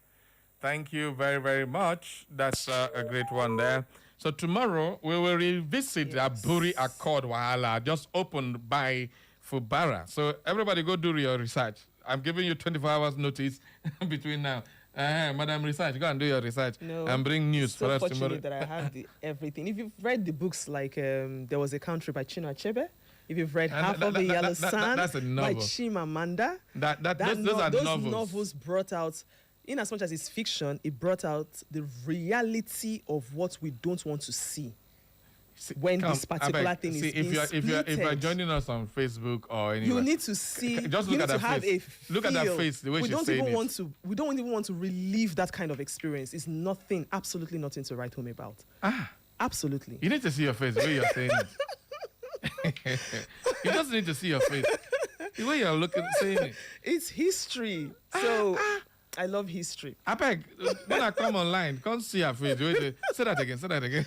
Thank you very, very much. That's a great one there. So tomorrow we will revisit the Aburi Accord Wahala, just opened by Fubara. So everybody go do your research. I'm giving you 24 hours notice between now. Madam Research, go and do your research and bring news so for us fortunate tomorrow. that I have everything. If you've read the books like There Was a Country by Chinua Achebe, if you've read Half of a Yellow Sun that's a by novel. Chimamanda, Those are novels. novels brought out, in as much as it's fiction, it brought out the reality of what we don't want to see. When this particular thing is if you're joining us on Facebook or anywhere, you need to see. Just look at that face. Look at that face. The way she's saying it. We don't even want to relive that kind of experience. It's nothing, absolutely nothing to write home about. Absolutely. You need to see your face the way you're saying it. You just need to see your face the way you're saying it. It's history. So I love history. I beg, when I come online, come see your face. Wait. Say that again.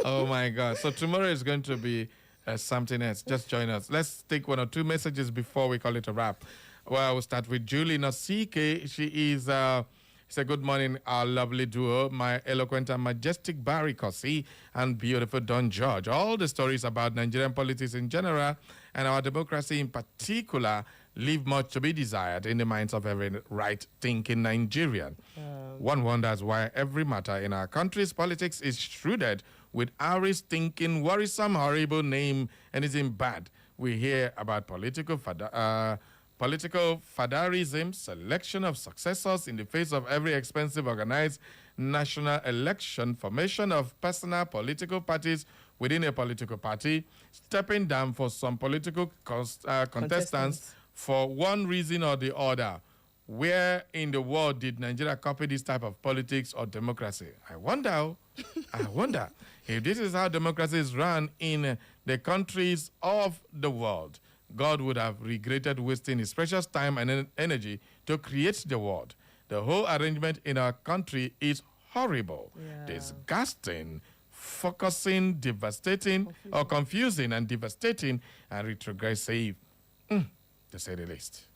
Oh my God. So tomorrow is going to be something else. Just join us. Let's take one or two messages before we call it a wrap. Well, we'll start with Julie Nasike. She is, say good morning, our lovely duo, my eloquent and majestic Barry Kosi and beautiful Don George. All the stories about Nigerian politics in general and our democracy in particular leave much to be desired in the minds of every right-thinking Nigerian. One wonders why every matter in our country's politics is shrouded with Irish thinking, worrisome, horrible name, anything bad. We hear about political fadarism, selection of successors in the face of every expensive organized national election, formation of personal political parties within a political party, stepping down for some political contestants for one reason or the other. Where in the world did Nigeria copy this type of politics or democracy? I wonder if this is how democracy is run in the countries of the world. God would have regretted wasting his precious time and energy to create the world. The whole arrangement in our country is horrible, disgusting, confusing and devastating and retrogressive, to say the least.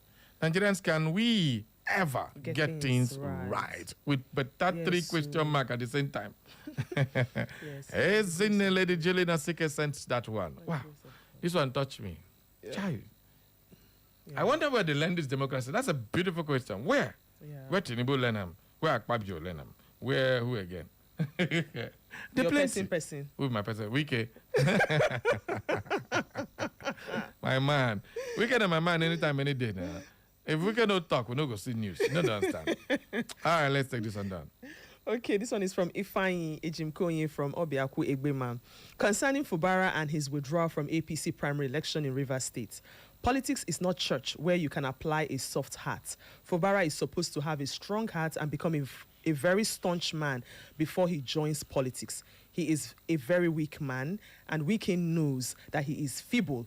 Nigerians, can we ever get things right? With but that three question mark at the same time. Yes. Lady Julie Nasike sent that one. Wow, this one touched me. Child. I wonder where they learn this democracy. That's a beautiful question. Where? Where Tinubu learn them? Where Akpabio learn them? Where, who again? Your person. Who my person? Wike. My man. Wike and my man anytime, any day now. If we cannot talk, we don't go see news. You don't understand. All right, let's take this one down. Okay, this one is from Ifeanyi Ejimkonye from Obiaku Egbema. Concerning Fubara and his withdrawal from APC primary election in Rivers State, politics is not church where you can apply a soft heart. Fubara is supposed to have a strong heart and become a very staunch man before he joins politics. He is a very weak man, and Wike knows that he is feeble,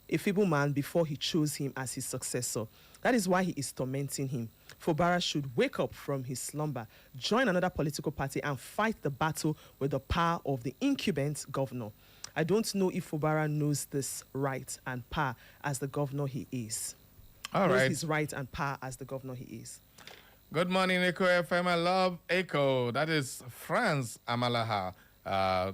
a feeble man before he chose him as his successor. That is why he is tormenting him. Fubara should wake up from his slumber, join another political party, and fight the battle with the power of the incumbent governor. I don't know if Fubara knows this right and power as the governor he is. All right. His right and power as the governor he is. Good morning, Echo FM. I love Echo. That is France Amalaha.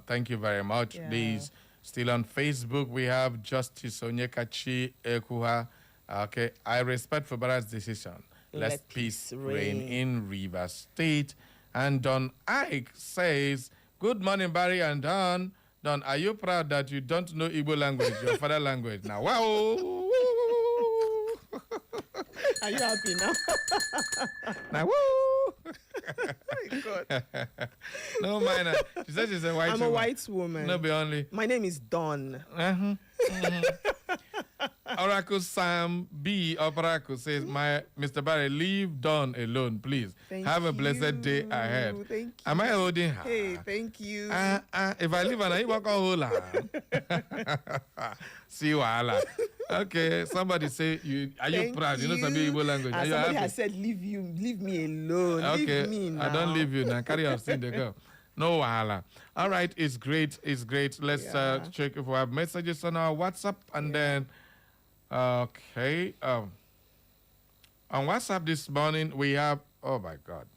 Thank you very much. These still on Facebook. We have Justice Onyekachi Ekuha. Okay, I respect Fubara's decision. Let peace reign in Rivers State. And Don Ike says, good morning, Barry and Don. Don, are you proud that you don't know Igbo language, your father language? Now, wow. Are you happy now? Now, woo. God. No, man. She said she's a white woman. I'm a white woman. No, be only. My name is Dawn. Oracle Sam B. Oracle says, Mr. Barry, leave Dawn alone, please. Have a blessed day ahead. Thank you. Am I holding her? Hey, thank you. If I leave her, you walk on hold her. See wahala. Okay, somebody say, are you proud? You know some Igbo language. Somebody has said, leave me alone. Okay, Leave me now. I don't leave you now. Carry on, sing the girl. No wahala. All right, it's great. It's great. Let's check if we have messages on our WhatsApp. And then, okay. On WhatsApp this morning, we have, oh my God.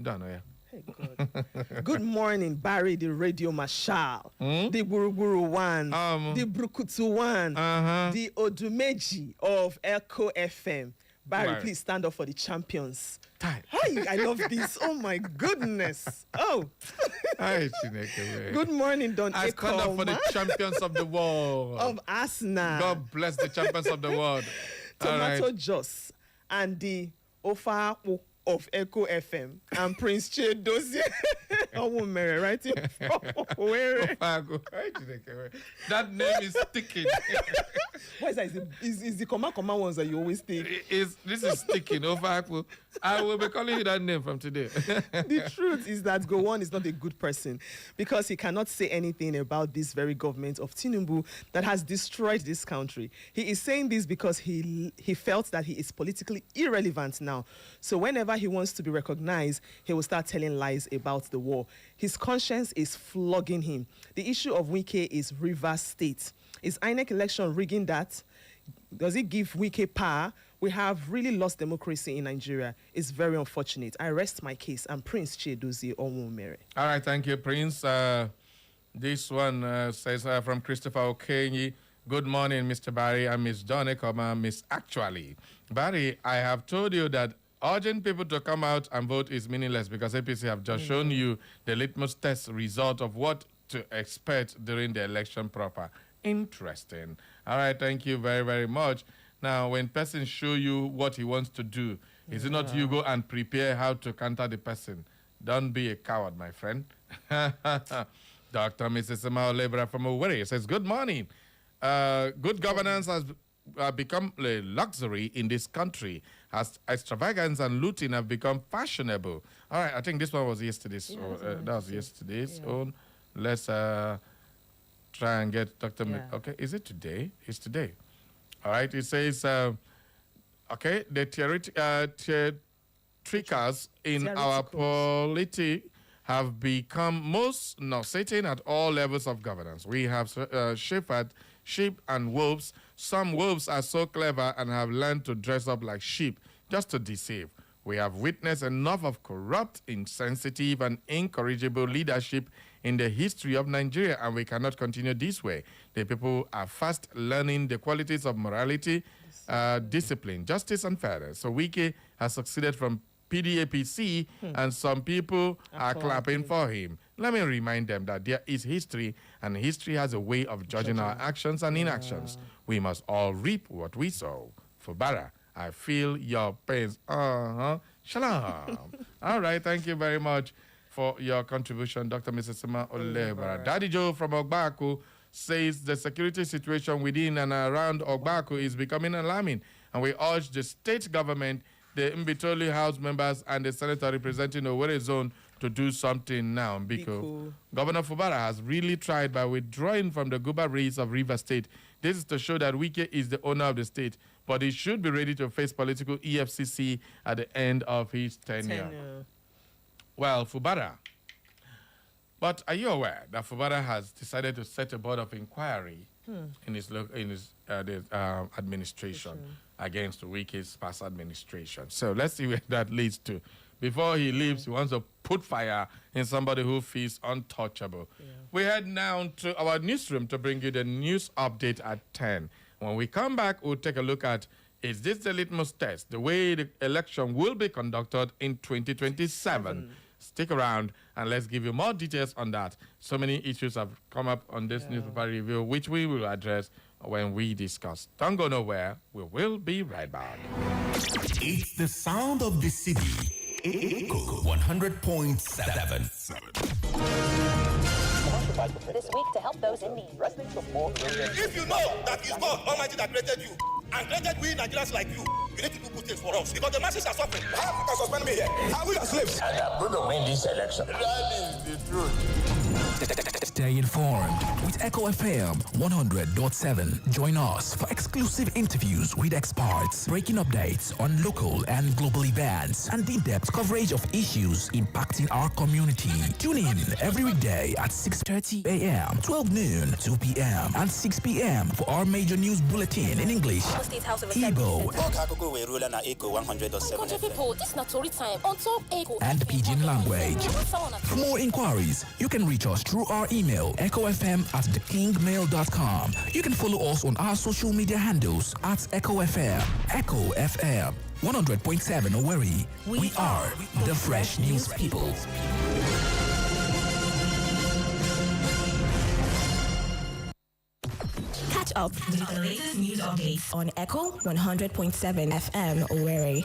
Don't know. Hey, God. Good morning, Barry, the radio marshal, the Buruburu one, the Brukutu one, the Odumeji of Echo FM. Barry, please stand up for the champions. Time. Hi, I love this. Oh my goodness. Oh. Hi, Chineke. Good morning, Don I stand up for the champions of the world. Of Arsenal. God bless the champions of the world. Tomato Joss and the Ofapo of Echo FM and Prince Che Dozie. Right? That name is sticking. What is that? Is the comma ones that you always take? This is sticking. I will be calling you that name from today. The truth is that Gowon is not a good person because he cannot say anything about this very government of Tinubu that has destroyed this country. He is saying this because he felt that he is politically irrelevant now. So whenever he wants to be recognized, he will start telling lies about the war. His conscience is flogging him. The issue of Wike is Rivers State. Is INEC election rigging that? Does it give Wike power? We have really lost democracy in Nigeria. It's very unfortunate. I rest my case. I'm Prince Chiedozie Onwumere. All right, thank you, Prince. This one says from Christopher Okenyi. Good morning, Mr. Barry and Miss Donnekoma, Miss Actually. Barry, I have told you that urging people to come out and vote is meaningless because APC have just shown you the litmus test result of what to expect during the election proper. Interesting. All right, thank you very, very much. Now, when person show you what he wants to do, is it not you go and prepare how to counter the person? Don't be a coward, my friend. Dr. Mrs. Emma Olebra from Owerri says, good morning. Good governance has become a luxury in this country as extravagance and looting have become fashionable. All right, I think this one was yesterday's. That was yesterday's own. Let's try and get Dr. Okay, is it today? It's today. All right, it says, okay, the theatricals in our polity have become most nauseating at all levels of governance. We have shepherd, sheep and wolves. Some wolves are so clever and have learned to dress up like sheep just to deceive. We have witnessed enough of corrupt, insensitive, and incorrigible leadership in the history of Nigeria, and we cannot continue this way. The people are fast learning the qualities of morality, discipline, justice, and fairness. So Wike has succeeded from PDAPC, and some people are clapping for him. Let me remind them that there is history, and history has a way of judging our actions and inactions. We must all reap what we sow. For Bara, I feel your pains. Shalom. All right, thank you very much for your contribution, Dr. Mrs. Sima Olebara. Daddy Joe from Ogbaku says the security situation within and around Ogbaku is becoming alarming, and we urge the state government, the Mbitoli House members, and the senator representing the Owerri zone to do something now. Because Governor Fubara has really tried by withdrawing from the Guba race of River State. This is to show that Wike is the owner of the state, but he should be ready to face political EFCC at the end of his tenure. Well, Fubara. But are you aware that Fubara has decided to set a board of inquiry in his administration against Wike's past administration? So let's see where that leads to. Before he leaves, he wants to put fire in somebody who feels untouchable. We head now to our newsroom to bring you the news update at 10. When we come back, we'll take a look at, is this the litmus test, the way the election will be conducted in 2027? Stick around and let's give you more details on that. So many issues have come up on this newspaper review, which we will address when we discuss. Don't go nowhere. We will be right back. It's the sound of the city. Echo 100.7. This week to help those in need. If you know that it's God Almighty that created you and created we Nigerians like you need to do good things for us because the masses are suffering. How you can suspend me here? Are we your slaves? I am going to win this election. That is the truth. Stay informed with Echo FM 100.7. Join us for exclusive interviews with experts, breaking updates on local and global events, and in-depth coverage of issues impacting our community. Tune in every weekday at 6:30 a.m., 12 noon, 2 p.m., and 6 p.m. for our major news bulletin in English, Igbo, People, this not story time on top Echo and Pidgin language. For more inquiries, you can reach us through our email, echofm@thekingmail.com. You can follow us on our social media handles at Echo FM. Echo FM 100.7 Owerri. We are the Fresh News People. Catch up with the latest news updates on Echo 100.7 FM Owerri.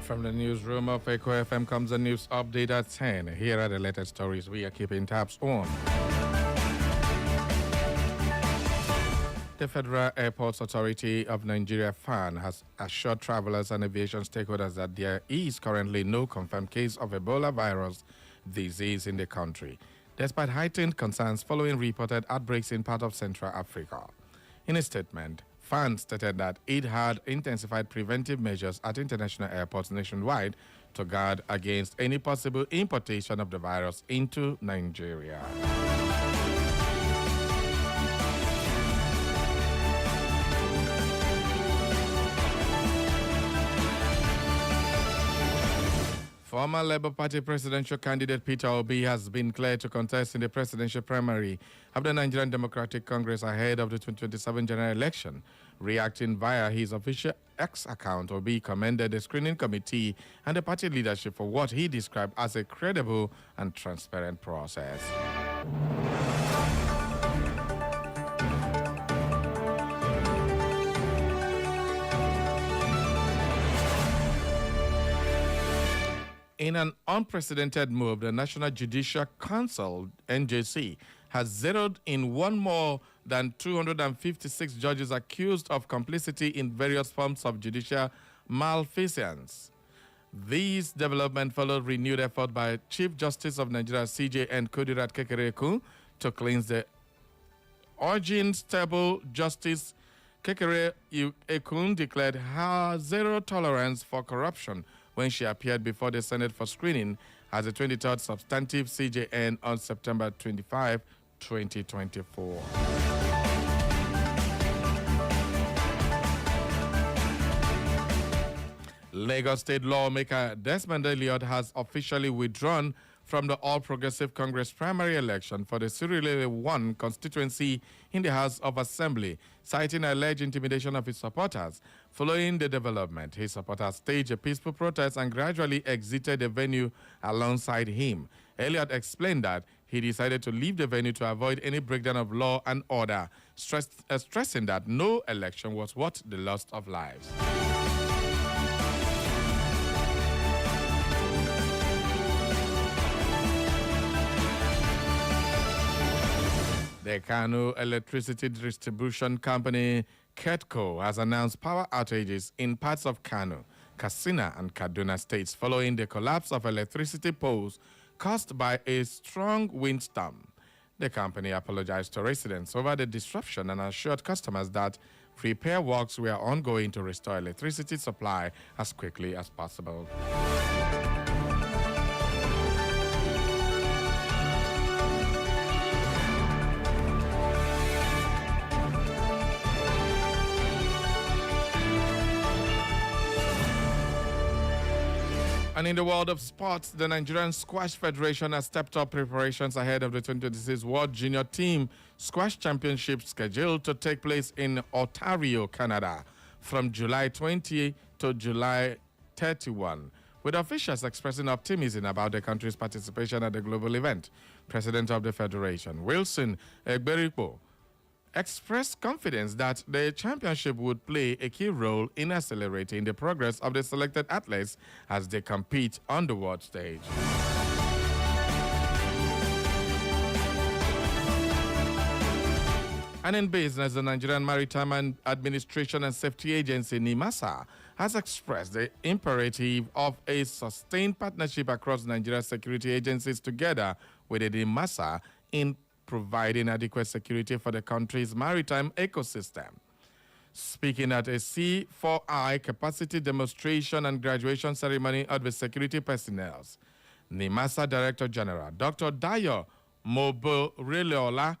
From the newsroom of Echo FM comes a news update at 10. Here are the latest stories we are keeping tabs on. The Federal Airports Authority of Nigeria, FAN, has assured travelers and aviation stakeholders that there is currently no confirmed case of Ebola virus disease in the country, despite heightened concerns following reported outbreaks in part of Central Africa. In a statement, FAN stated that it had intensified preventive measures at international airports nationwide to guard against any possible importation of the virus into Nigeria. Former Labour Party presidential candidate Peter Obi has been cleared to contest in the presidential primary of the Nigerian Democratic Congress ahead of the 2027 general election. Reacting via his official X account, Obi commended the screening committee and the party leadership for what he described as a credible and transparent process. In an unprecedented move, the National Judicial Council, NJC, has zeroed in one more than 256 judges accused of complicity in various forms of judicial malfeasance. These developments followed renewed effort by Chief Justice of Nigeria, CJN Kudirat Kekere-Ekun, to cleanse the urging stable Justice Kekere-Ekun declared her zero tolerance for corruption when she appeared before the Senate for screening as the 23rd substantive CJN on September 25, 2024. Lagos State lawmaker Desmond Elliott has officially withdrawn from the All Progressive Congress primary election for the Surulere 1 constituency in the House of Assembly, citing alleged intimidation of his supporters. Following the development, his supporters staged a peaceful protest and gradually exited the venue alongside him. Elliott explained that he decided to leave the venue to avoid any breakdown of law and order, stressing that no election was worth the loss of lives. The Kano Electricity Distribution Company, KETCO, has announced power outages in parts of Kano, Katsina, and Kaduna states following the collapse of electricity poles caused by a strong windstorm. The company apologized to residents over the disruption and assured customers that repair works were ongoing to restore electricity supply as quickly as possible. And in the world of sports, the Nigerian Squash Federation has stepped up preparations ahead of the 2026 World Junior Team Squash Championship scheduled to take place in Ontario, Canada, from July 20 to July 31. with officials expressing optimism about the country's participation at the global event. President of the Federation, Wilson Egberikpo, expressed confidence that the championship would play a key role in accelerating the progress of the selected athletes as they compete on the world stage. And in business, the Nigerian Maritime Administration and Safety Agency, NIMASA, has expressed the imperative of a sustained partnership across Nigeria's security agencies together with the NIMASA in providing adequate security for the country's maritime ecosystem. Speaking at a C4I capacity demonstration and graduation ceremony of the security personnel, NIMASA Director General Dr. Dayo Moborelola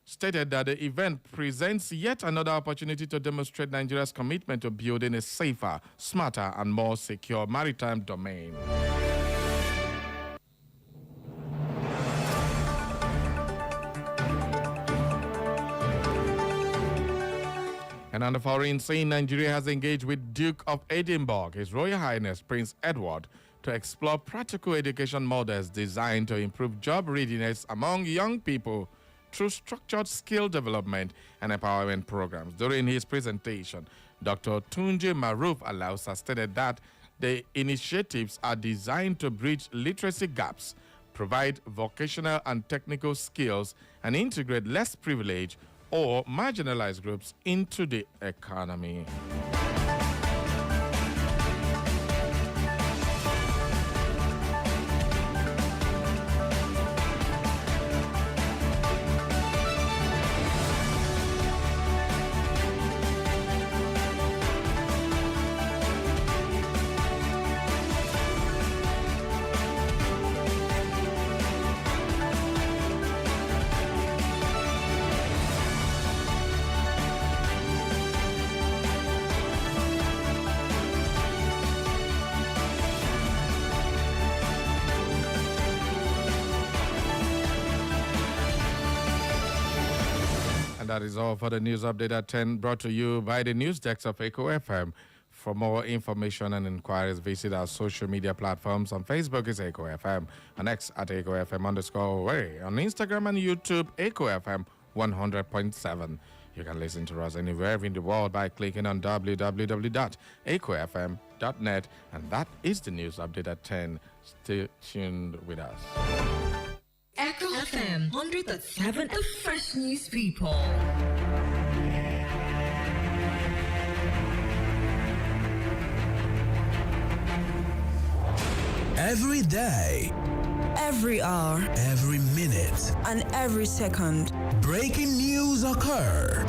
stated that the event presents yet another opportunity to demonstrate Nigeria's commitment to building a safer, smarter, and more secure maritime domain. And on the foreign scene, Nigeria has engaged with Duke of Edinburgh, His Royal Highness Prince Edward, to explore practical education models designed to improve job readiness among young people through structured skill development and empowerment programs. During his presentation, Dr. Tunji Maruf Alausa stated that the initiatives are designed to bridge literacy gaps, provide vocational and technical skills, and integrate less privileged or marginalized groups into the economy. And that is all for the news update at 10, brought to you by the news desk of Echo FM. For more information and inquiries, visit our social media platforms. On Facebook is Echo FM, on X at Echo FM_way, on Instagram and YouTube, Echo FM 100.7. You can listen to us anywhere in the world by clicking on www.echofm.net. And that is the news update at 10. Stay tuned with us. Echo FM 100.7, the fresh news people. Every day, every hour, every minute, and every second, breaking news occur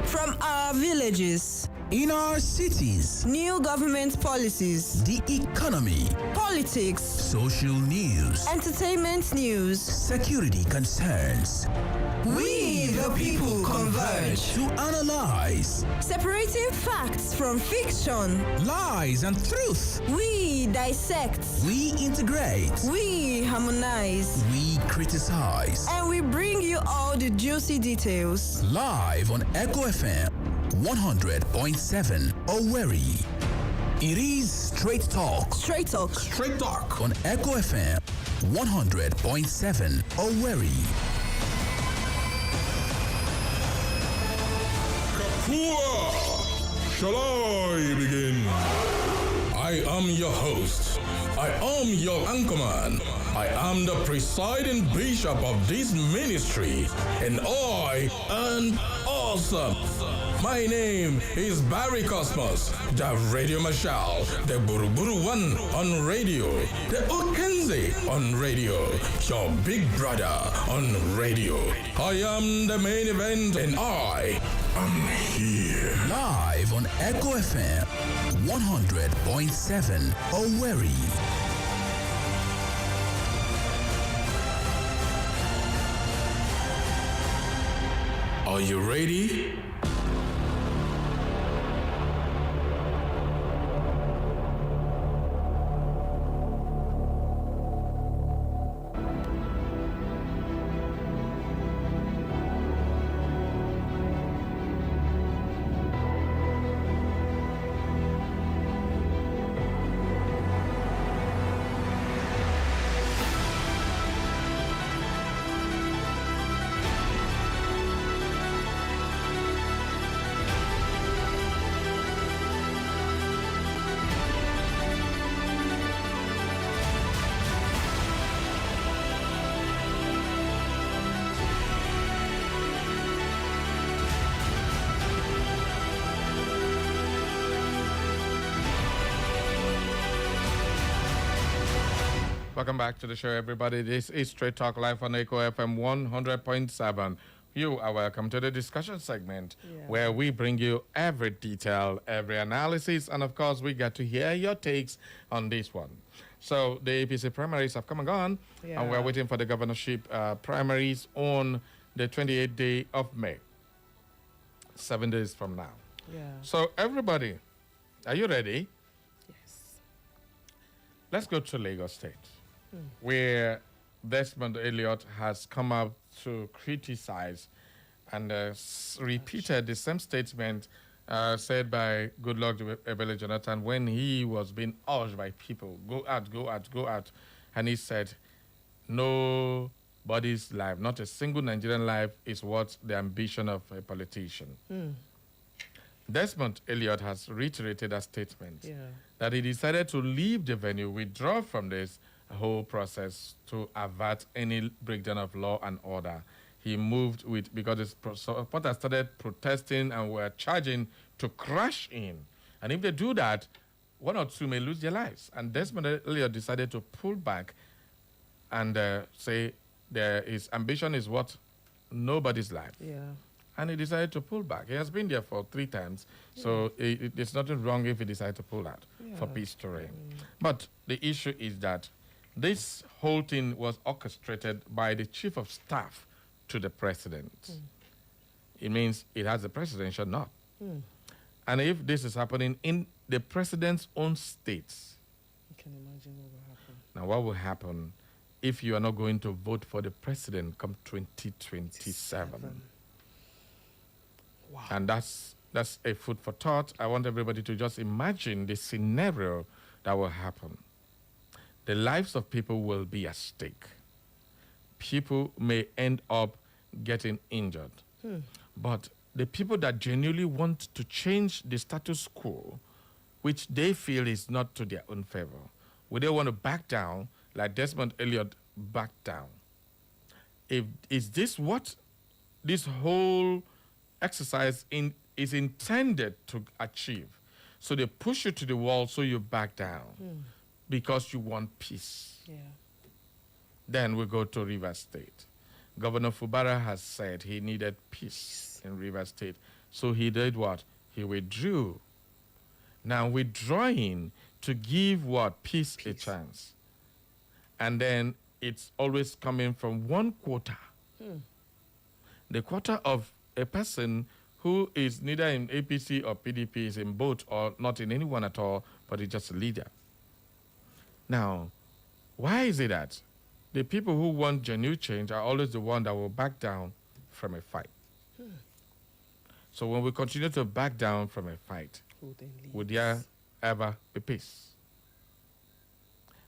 from our villages, in our cities, new government policies, the economy, politics, social news, entertainment news, security concerns. We, the people, converge to analyze, separating facts from fiction, lies and truth. We dissect, we integrate, we harmonize, we criticize, and we bring you all the juicy details. Live on Echo FM 100.7 Owerri. It is Straight Talk. Straight Talk. Straight Talk on Echo FM 100.7 Owerri. Kapua! Shall I begin? I am your host. I am your anchorman. I am the presiding bishop of this ministry, and I am awesome. My name is Barry Cosmos, the Radio Marshal, the Buruburu One on radio, the Okenze on radio, your big brother on radio. I am the main event, and I am here. Live on Echo FM 100.7 Owerri. Are you ready? Welcome back to the show, everybody. This is Straight Talk Live on Echo FM 100.7. You are welcome to the discussion segment where we bring you every detail, every analysis, and of course, we get to hear your takes on this one. So the APC primaries have come and gone, and we're waiting for the governorship primaries on the 28th day of May, 7 days from now. So everybody, are you ready? Yes. Let's go to Lagos State, where Desmond Elliott has come up to criticize and repeated the same statement said by Goodluck Ebele Jonathan when he was being urged by people, go out, go out, go out. And he said, nobody's life, not a single Nigerian life is what the ambition of a politician. Desmond Elliott has reiterated a statement that he decided to leave the venue, withdraw from this whole process to avert any breakdown of law and order. He moved with, because his supporters started protesting and were charging to crash in. And if they do that, one or two may lose their lives. And Desmond Elliott decided to pull back and say his ambition is what nobody's life. And he decided to pull back. He has been there for 3 times, so it's nothing wrong if he decided to pull out for peace to reign. But the issue is that this whole thing was orchestrated by the chief of staff to the president. It means it has a presidential nod. And if this is happening in the president's own states, You can imagine what will happen. now what will happen if you are not going to vote for the president come 2027? Wow. And that's a food for thought. I want everybody to just imagine the scenario that will happen. The lives of people will be at stake. People may end up getting injured. But the people that genuinely want to change the status quo, which they feel is not to their own favor, would they want to back down like Desmond Elliott backed down? Is this what this whole exercise is intended to achieve? So they push you to the wall so you back down because you want peace. Then we go to Rivers State. Governor Fubara has said he needed peace in Rivers State. So he did what? He withdrew. Now withdrawing to give what? Peace a chance. And then it's always coming from one quarter. The quarter of a person who is neither in APC or PDP, is in both or not in anyone at all, but is just a leader. Now, why is it that the people who want genuine change are always the ones that will back down from a fight? So when we continue to back down from a fight, would there ever be peace?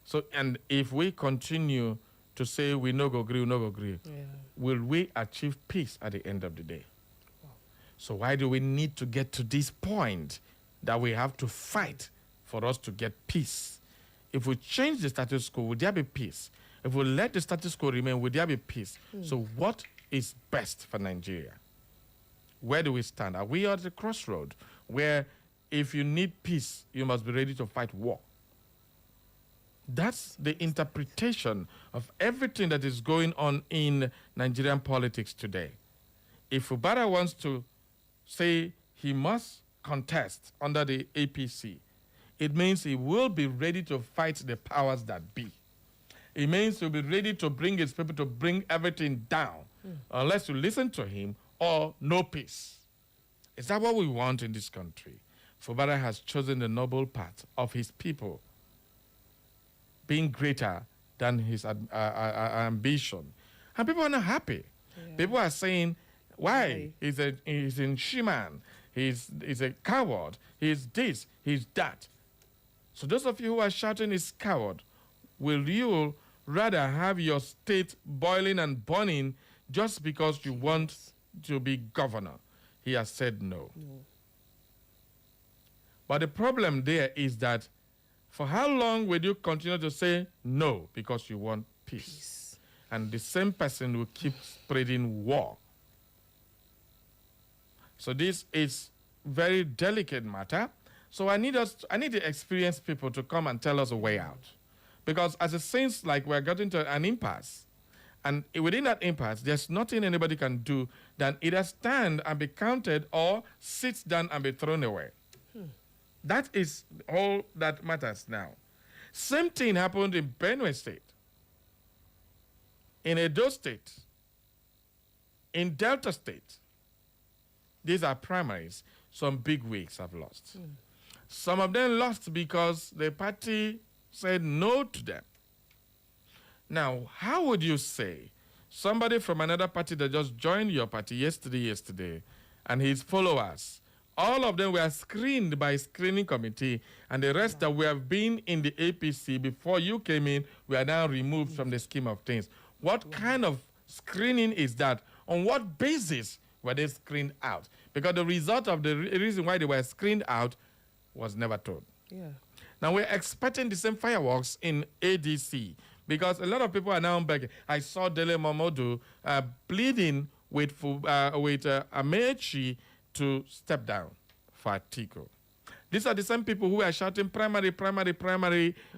So, and if we continue to say we no go agree, will we achieve peace at the end of the day? So why do we need to get to this point that we have to fight for us to get peace? If we change the status quo, would there be peace? If we let the status quo remain, would there be peace? So what is best for Nigeria? Where do we stand? Are we at the crossroad where if you need peace, you must be ready to fight war? That's the interpretation of everything that is going on in Nigerian politics today. If Fubara wants to say he must contest under the APC, it means he will be ready to fight the powers that be. It means he'll be ready to bring his people to bring everything down, unless you listen to him or no peace. Is that what we want in this country? Fubara has chosen the noble path of his people being greater than his ambition. And people are not happy. People are saying, why? He's in Shiman. He's a coward. He's this. He's that. So those of you who are shouting he's coward, will you rather have your state boiling and burning just because you want to be governor? He has said no. But the problem there is that for how long will you continue to say no because you want peace? And the same person will keep spreading war. So this is very delicate matter. So I need the experienced people to come and tell us a way out. Because as it seems like we're getting to an impasse, and within that impasse, there's nothing anybody can do than either stand and be counted or sit down and be thrown away. That is all that matters now. Same thing happened in Benue State, in Edo State, in Delta State. These are primaries. Some big wigs have lost. Some of them lost because the party said no to them. Now, how would you say somebody from another party that just joined your party yesterday, and his followers, all of them were screened by a screening committee, and the rest that we have been in the APC before you came in were now removed from the scheme of things? What kind of screening is that? On what basis were they screened out? Because the result of the reason why they were screened out was never told. Yeah. Now we're expecting the same fireworks in ADC because a lot of people are now begging. I saw Dele Momodu pleading with Amechi to step down for Atiku. These are the same people who were shouting primary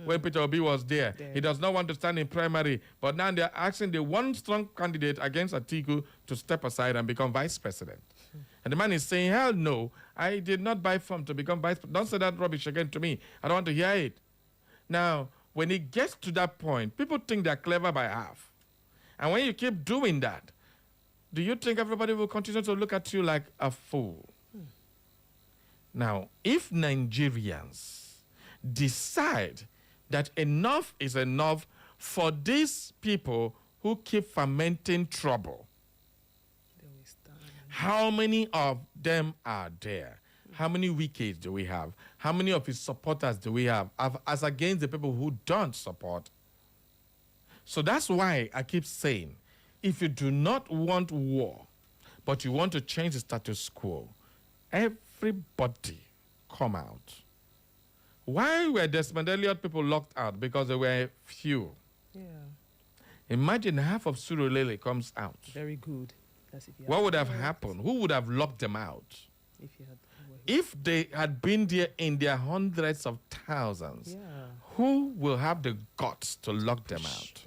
when Peter Obi was there. He does not want to stand in primary, but now they're asking the one strong candidate against Atiku to step aside and become vice president. And the man is saying, hell no, I did not buy form to become vice president. Don't say that rubbish again to me. I don't want to hear it. Now, when it gets to that point, people think they're clever by half. And when you keep doing that, do you think everybody will continue to look at you like a fool? Now, if Nigerians decide that enough is enough for these people who keep fermenting trouble, how many of them are there? How many wickets do we have? How many of his supporters do we have as against the people who don't support? So that's why I keep saying, if you do not want war, but you want to change the status quo, everybody come out. Why were Desmond Elliot people locked out? Because there were few. Yeah. Imagine half of Surulere comes out. Very good. What would have happened? Who would have locked them out? If they had been there in their hundreds of thousands, who will have the guts to lock them out?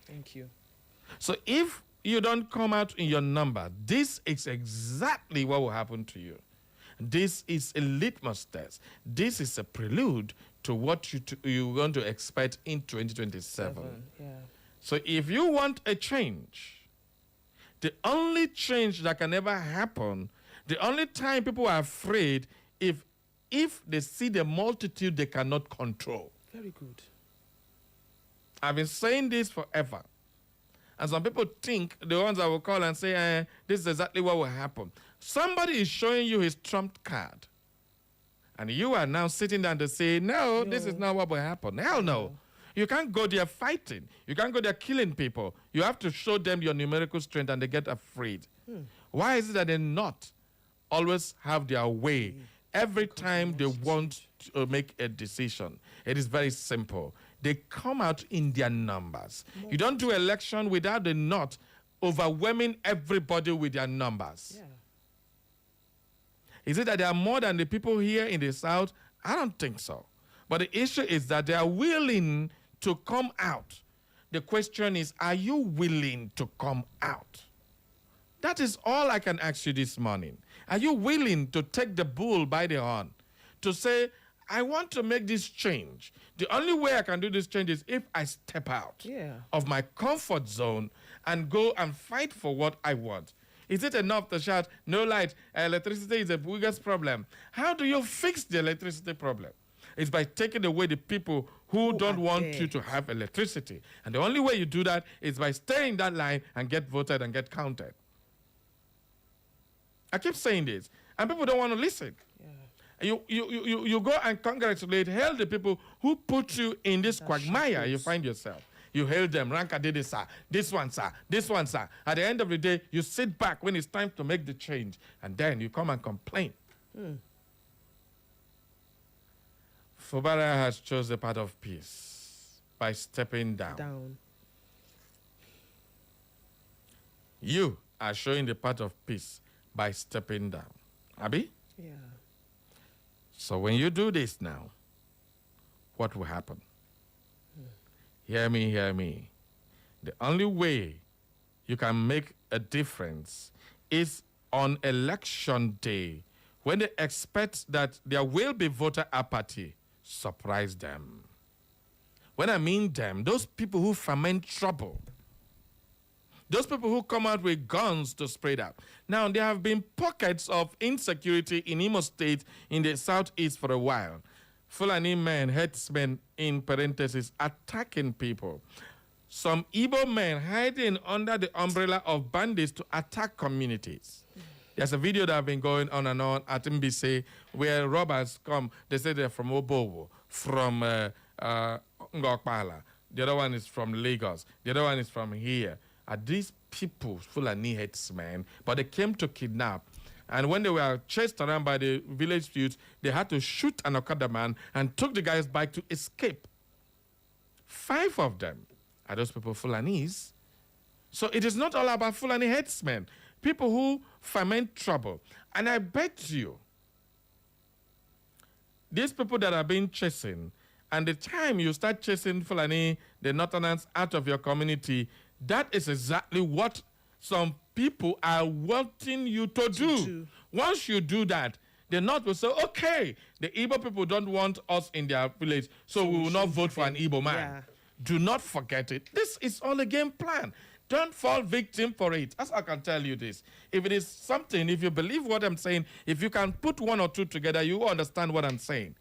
Thank you. So if you don't come out in your number, this is exactly what will happen to you. This is a litmus test. This is a prelude to what you're going to expect in 2027. So if you want a change, the only change that can ever happen, the only time people are afraid, if they see the multitude they cannot control. Very good. I've been saying this forever. And some people think, the ones that will call and say, this is exactly what will happen. Somebody is showing you his trump card. And you are now sitting down to say, no, this is not what will happen. Hell no. You can't go there fighting. You can't go there killing people. You have to show them your numerical strength and they get afraid. Why is it that they not always have their way every time they want to make a decision? It is very simple. They come out in their numbers. You don't do election without the not overwhelming everybody with their numbers. Is it that there are more than the people here in the South? I don't think so. But the issue is that they are willing to come out. The question is, are you willing to come out? That is all I can ask you this morning. Are you willing to take the bull by the horn? To say, I want to make this change. The only way I can do this change is if I step out of my comfort zone and go and fight for what I want. Is it enough to shout, no light, electricity is the biggest problem? How do you fix the electricity problem? It's by taking away the people who don't want you to have electricity. And the only way you do that is by staying in that line and get voted and get counted. I keep saying this, and people don't want to listen. You go and congratulate, hail the people who put you in this quagmire you find yourself. You hail them, Ranka did this, sir, this one, sir, this one, sir. At the end of the day, you sit back when it's time to make the change, and then you come and complain. Fubara has chosen the path of peace by stepping down. You are showing the path of peace by stepping down. Abi? Yeah. So when you do this now, what will happen? Hear me, hear me. The only way you can make a difference is on election day, when they expect that there will be voter apathy. Surprise them. When I mean them, those people who foment trouble, those people who come out with guns to spread out. Now, there have been pockets of insecurity in Imo State in the southeast for a while. Fulani men, headsmen in parentheses, attacking people. Some Igbo men hiding under the umbrella of bandits to attack communities. There's a video that has been going on and on at Mbise where robbers come. They say they're from Obowo, from Ngokpala. The other one is from Lagos. The other one is from here. Are these people Fulani headsmen? But they came to kidnap. And when they were chased around by the village youth, they had to shoot an Okada man and took the guy's bike to escape. 5 of them. Are those people Fulanis? So it is not all about Fulani headsmen, people who foment trouble. And I bet you, these people that are being chasing, and the time you start chasing Fulani, the Northerners, out of your community, that is exactly what some people are wanting you to do. Once you do that, the North will say, okay, the Igbo people don't want us in their village, so we will not vote for an Igbo man. Yeah. Do not forget it. This is all a game plan. Don't fall victim for it. As I can tell you this. If it is something, if you believe what I'm saying, if you can put one or two together, you will understand what I'm saying.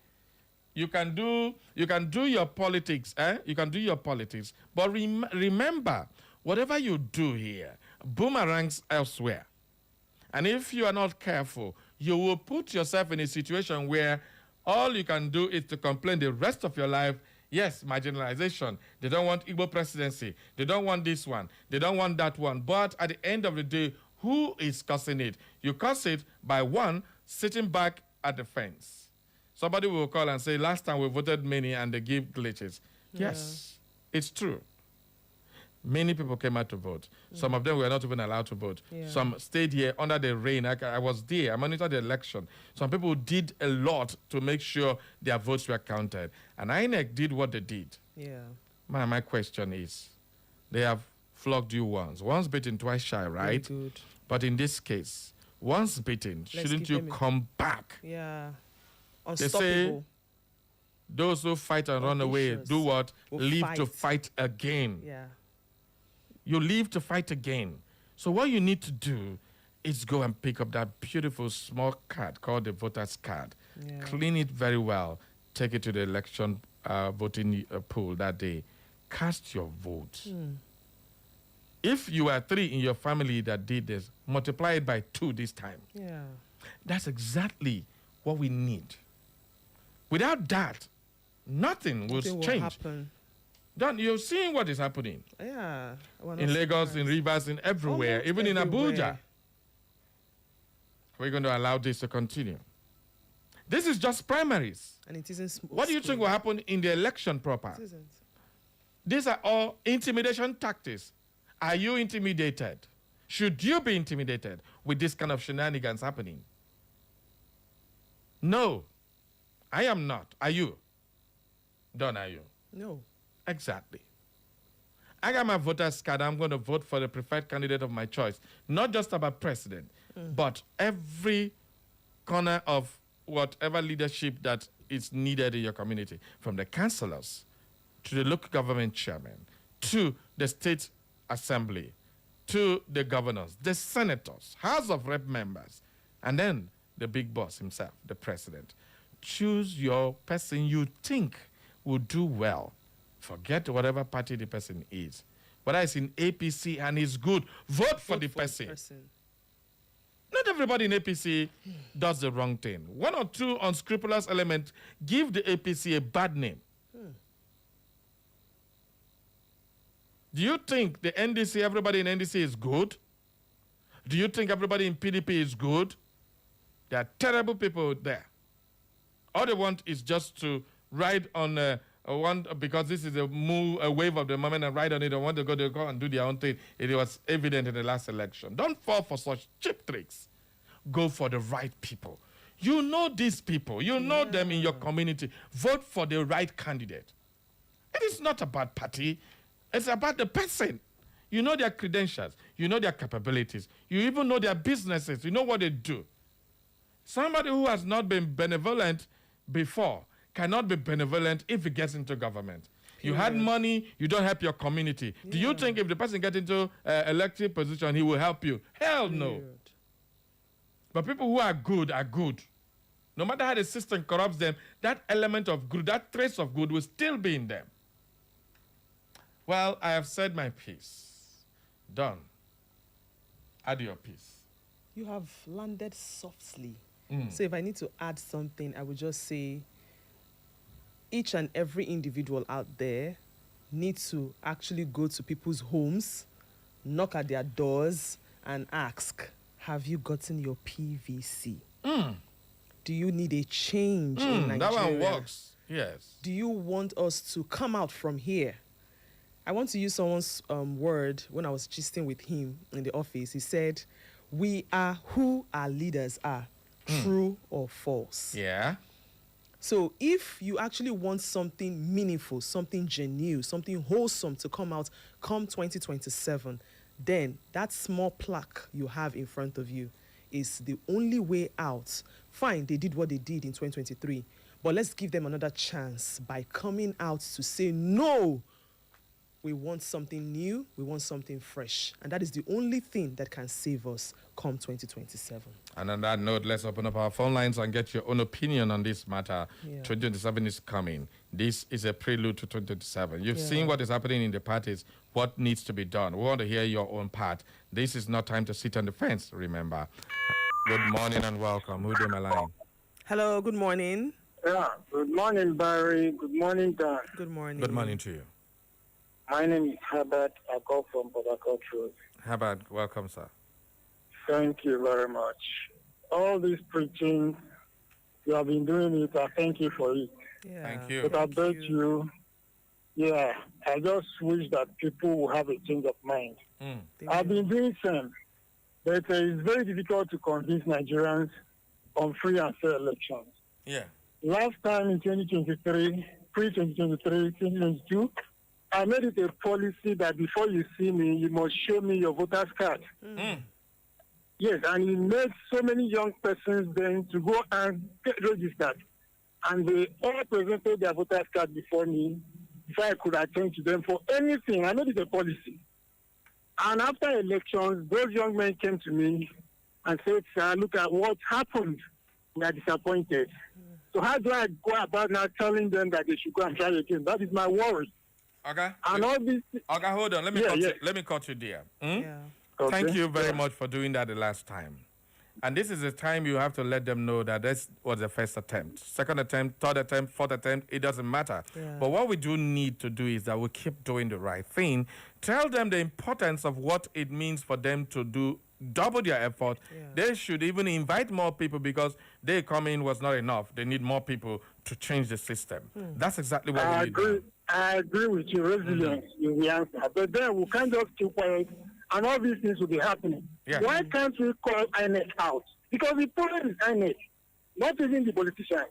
You can do your politics, You can do your politics. But remember, whatever you do here, boomerangs elsewhere. And if you are not careful, you will put yourself in a situation where all you can do is to complain the rest of your life. Yes, marginalization. They don't want Igbo presidency. They don't want this one. They don't want that one. But at the end of the day, who is causing it? You cause it by one sitting back at the fence. Somebody will call and say, last time we voted many and they give glitches. Yeah. Yes, it's true. Many people came out to vote. Some of them were not even allowed to vote. Yeah. Some stayed here under the rain. I was there. I monitored the election. Some people did a lot to make sure their votes were counted. And INEC did what they did. Yeah. My question is, they have flogged you once beaten, twice shy, right? Very good. But in this case, once beaten, shouldn't you come back? Yeah. They Unstoppable. say those who fight and run away do what? Live to fight again. Yeah. You live to fight again. So what you need to do is go and pick up that beautiful small card called the voter's card. Yeah. Clean it very well. Take it to the election voting pool that day. Cast your vote. If you are 3 in your family that did this, multiply it by 2 this time. Yeah. That's exactly what we need. Without that, nothing will change. Happen. You're seeing what is happening. Yeah. In Lagos, in Rivers, in everywhere, Almost even everywhere. in Abuja. We're going to allow this to continue. This is just primaries. And it isn't small. What do you think will happen in the election proper? It isn't. These are all intimidation tactics. Are you intimidated? Should you be intimidated with this kind of shenanigans happening? No, I am not. Are you? Don't are you? No. Exactly. I got my voter's card. I'm going to vote for the preferred candidate of my choice. Not just about president, but every corner of whatever leadership that is needed in your community, from the councillors to the local government chairman, to the state assembly, to the governors, the senators, House of Rep members, and then the big boss himself, the president. Choose your person you think will do well. Forget whatever party the person is. Whether it's in APC and is good, vote for the person. Not everybody in APC does the wrong thing. 1 or 2 unscrupulous elements give the APC a bad name. Do you think the NDC, everybody in NDC is good? Do you think everybody in PDP is good? There are terrible people there. All they want is just to ride on one, because this is a wave of the moment, and ride on it. They want to go and do their own thing. It was evident in the last election. Don't fall for such cheap tricks. Go for the right people. You know these people. You know them in your community. Vote for the right candidate. It is is not about party. It's about the person. You know their credentials. You know their capabilities. You even know their businesses. You know what they do. Somebody who has not been benevolent before cannot be benevolent if he gets into government. You had money, you don't help your community. Do you think if the person gets into elected position, he will help you? Hell no. But people who are good are good. No matter how the system corrupts them, that element of good, that trace of good will still be in them. Well, I have said my piece. Done. Add your piece. You have landed softly. So if I need to add something, I would just say each and every individual out there needs to actually go to people's homes, knock at their doors, and ask, have you gotten your PVC? Do you need a change in Nigeria? That one works, yes. Do you want us to come out from here? I want to use someone's word when I was gisting with him in the office. He said, we are who our leaders are, true or false. Yeah. So if you actually want something meaningful, something genuine, something wholesome to come out come 2027, then that small plaque you have in front of you is the only way out. Fine, they did what they did in 2023, but let's give them another chance by coming out to say, no, we want something new, we want something fresh. And that is the only thing that can save us come 2027. And on that note, let's open up our phone lines and get your own opinion on this matter. Yeah. 2027 is coming. This is a prelude to 2027. You've seen what is happening in the parties, what needs to be done. We want to hear your own part. This is not time to sit on the fence, remember. Good morning and welcome. Who's on my line? Hello, good morning. Yeah, good morning, Barry. Good morning, Dan. Good morning. Good morning to you. My name is Herbert. I call from Port Harcourt Road. Herbert, welcome, sir. Thank you very much. All this preaching, you have been doing it. I thank you for it. Yeah. Thank you. But I bet you, I just wish that people will have a change of mind. I've been doing same, but it's very difficult to convince Nigerians on free and fair elections. Yeah. Last time in 2023, pre-2023, 2022, I made it a policy that before you see me, you must show me your voter's card. Yes, and it made so many young persons then to go and get registered. And they all presented their voter's card before me, before I could attend to them for anything. I made it a policy. And after elections, those young men came to me and said, sir, look at what happened. We are disappointed. So how do I go about now telling them that they should go and try again? That is my worry. Okay. And all this. Okay, hold on. Let me cut you there. Okay. Thank you very much for doing that the last time. And this is the time you have to let them know that this was the first attempt. Second attempt, third attempt, fourth attempt, it doesn't matter. But what we do need to do is that we keep doing the right thing. Tell them the importance of what it means for them to do double their effort. They should even invite more people because they coming was not enough. They need more people to change the system. That's exactly what we need. I agree with you. Resilience is the answer. But then we can't just keep quiet and all these things will be happening. Why can't we call INEC out? Because the problem is INEC, not even the politicians.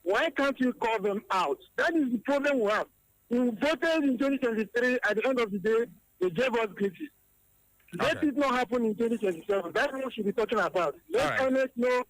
Why can't we call them out? That is the problem we have. We voted in 2023. At the end of the day, they gave us glitches. Let it not happen in 2027. That's what we should be talking about. Let INEC know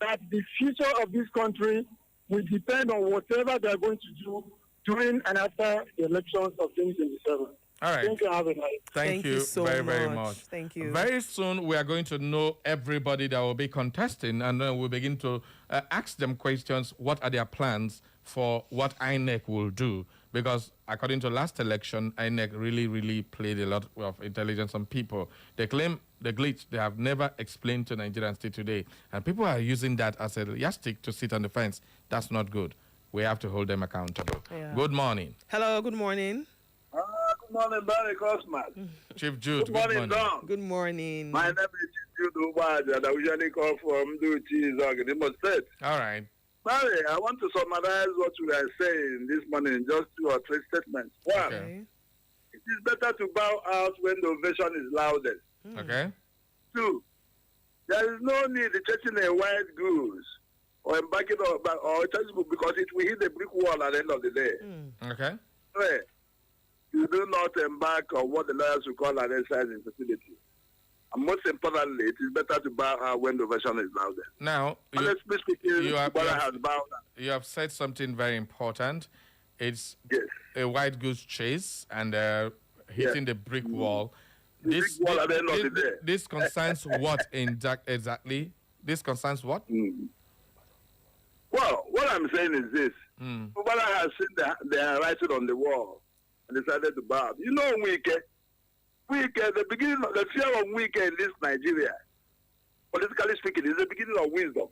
that the future of this country will depend on whatever they are going to do during and after the elections of 2027. All right. Thank you. Have a nice. Thank you so very, much. very much. Thank you. Very soon, we are going to know everybody that will be contesting, and then we'll begin to ask them questions. What are their plans for what INEC will do? Because according to last election, INEC really played a lot of intelligence on people. They claim the glitch they have never explained to Nigerians till today. And people are using that as a yardstick to sit on the fence. That's not good. We have to hold them accountable. Good morning. Hello, good morning. Good morning, Barry Cosman. Chief Jude, good morning, Don. Good morning. My name is Chief Jude Ubaja, and I usually call from Duchi, Zog, State. All right. Barry, I want to summarize what we are saying this morning, just 2 or 3 statements. One, it is better to bow out when the ovation is loudest. Okay. 2, there is no need in chasing a white goose or embarking or chasing because it will hit the brick wall at the end of the day. Okay. 3, you do not embark on what the lawyers will call an exercise in futility. And most importantly, it is better to bow out when the ovation is louder. Now, honestly speaking, you have said something very important. It's a white goose chase and hitting the brick wall. This concerns what exactly? This concerns what? Well, what I'm saying is this. Fubara has seen the writing on the wall and decided to bow. You know, the beginning of the fear of Wike in this Nigeria, politically speaking, is the beginning of wisdom.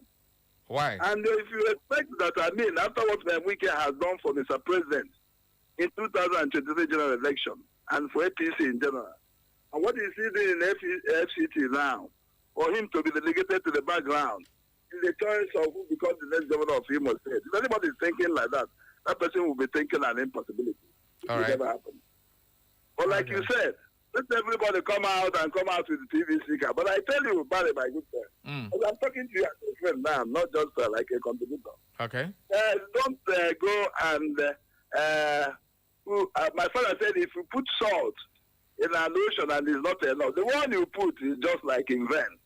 Why? And if you expect that, after what Wike has done for Mr. President in 2023 general election and for APC in general, and what is he doing in FCT now, for him to be delegated to the background in the choice of who becomes the next governor of Imo State. If anybody is thinking like that, that person will be thinking an impossibility. All right. Never happen. But like you said, let everybody come out with the TV speaker. But I tell you, Barry, my good friend, as I'm talking to you as a friend now, not just like a contributor. Okay. Don't go and my father said, if you put salt in an ocean and it's not enough, the one you put is just like in vain.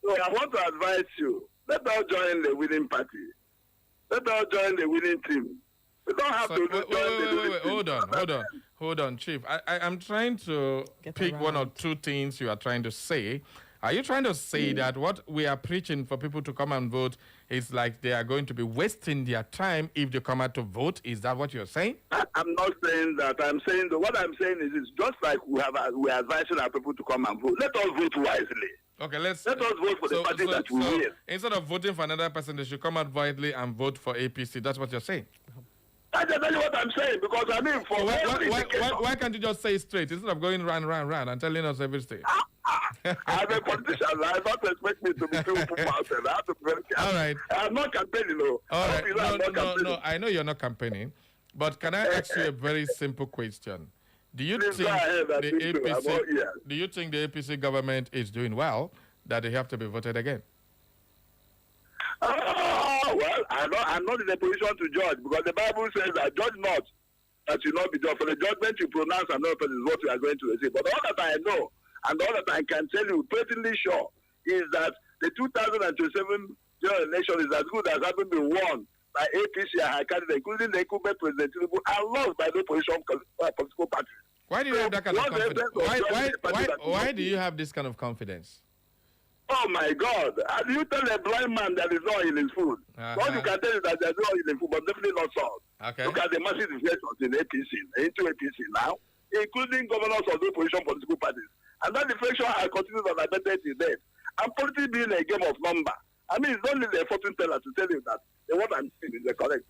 So I want to advise you, let us join the winning party. Let us join the winning team. We don't have to join the winning team. Hold on, Chief. I'm trying to pick one or two things you are trying to say. Are you trying to say that what we are preaching for people to come and vote is like they are going to be wasting their time if they come out to vote? Is that what you're saying? I'm not saying that. I'm saying that what I'm saying is it's just like we are advising our people to come and vote. Let us vote wisely. Okay, let us vote for the party that will win. Instead of voting for another person, they should come out widely and vote for APC. That's what you're saying? That's exactly what I'm saying, because why can't you just say it straight instead of going round and telling us everything? I'm a politician. I don't expect me to be too mounted. I have to be very careful. All right. I'm not campaigning, though. All right. No, I know you're not campaigning, but can I ask you a very simple question? Do you think the APC government is doing well that they have to be voted again? Well, I'm not in a position to judge, because the Bible says that judge not, that you not be judged. For the judgment you pronounce another person is what you are going to receive. But all that I know, and all that I can tell you pretty sure, is that the 2027 general election is as good as having been won by APC and her candidate, including the incumbent President Tinubu, and lost by the opposition political parties. Why do you have that kind of confidence? Why do you have this kind of confidence? Oh my God! And you tell a blind man that is not in his food. All you can tell is that there's no oil in food, but definitely not salt. Okay. Look at the massive infections into APC now, including governors of the opposition political parties. And that infection has continued unabated till date. And politics being a game of number. I mean, it's only the fortune teller to tell you that what I'm saying is the correct.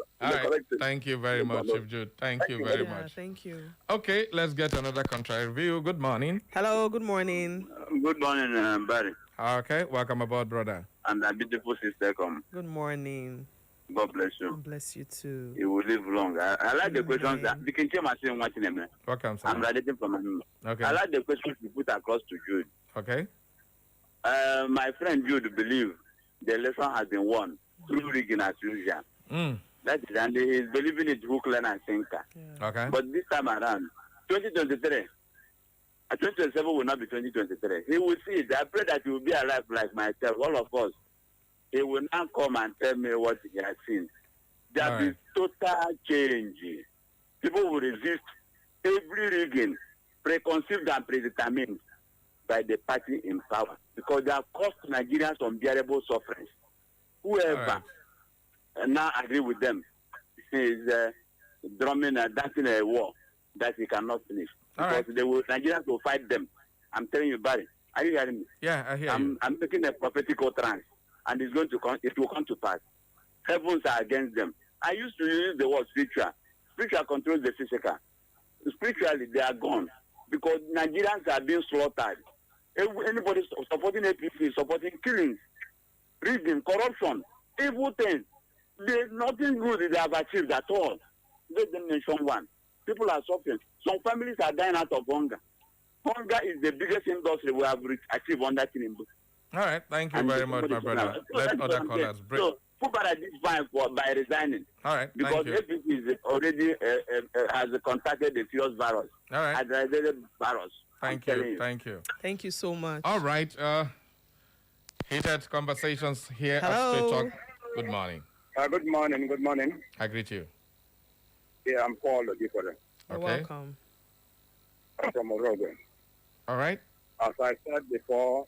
Thank you very much, Chief Jude. Thank you very much. Thank you. Okay, let's get another contrary view. Good morning. Hello, good morning. Good morning, Barry. Okay, welcome aboard, brother. And a beautiful sister come. Good morning. God bless you. God bless you too. You will live long. I like the questions that you can change saying watching them. Welcome, sir. I'm graduating from him. Okay. I like the questions you put across to Jude. Okay. My friend Jude believes the election has been won through rigging as usual. That is, and he is believing it hook, line, and sinker. Yeah. Okay. But this time around, 2023. 2027 will not be 2023. He will see it. I pray that he will be alive like myself, all of us. He will now come and tell me what he has seen. There is total change. People will resist every rigging, preconceived and predetermined by the party in power, because they have caused Nigerians unbearable suffering. Whoever now agree with them is drumming and dancing a war that he cannot finish. Because Nigerians will fight them. I'm telling you, Barry. Are you hearing me? Yeah, I hear you. I'm making a prophetic trance, and it will come to pass. Heavens are against them. I used to use the word spiritual. Spiritual controls the physical. Spiritually, they are gone, because Nigerians are being slaughtered. Anybody supporting APC, supporting killings, rigging, corruption, evil things. Nothing good they have achieved at all. Let them mention one. People are suffering. Some families are dying out of hunger. Hunger is the biggest industry we have achieved under Tinubu. All right. Thank you very much, my brother. Let other callers break. Fubara did fine by resigning. All right. Because Thank you. APC is already has contacted the fierce virus. All right. Hydrated virus. Thank you. Thank you. Thank you so much. All right. Heated conversations here at Straight Talk. Good morning. Good morning. Good morning. I greet you. Yeah, I'm Paul. You're welcome. I'm from Orogo. All right. As I said before,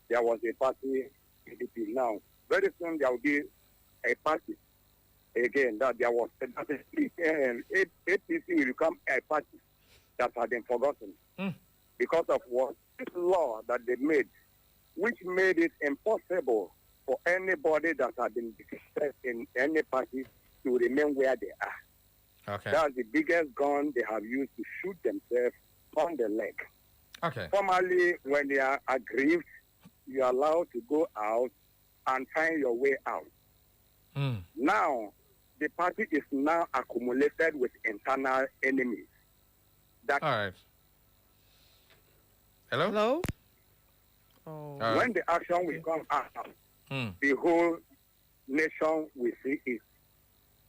there was a party, PDP. Now, very soon there will be a party. Again, that there was that APC will become a party that had been forgotten because of what this law that they made, which made it impossible for anybody that had been defeated in any party to remain where they are. Okay. That's the biggest gun they have used to shoot themselves on the leg. Okay. Formally, when they are aggrieved, you are allowed to go out and find your way out. Now, the party is now accumulated with internal enemies. All right. Hello? Hello? Oh. When the action will come out, the whole nation will see it.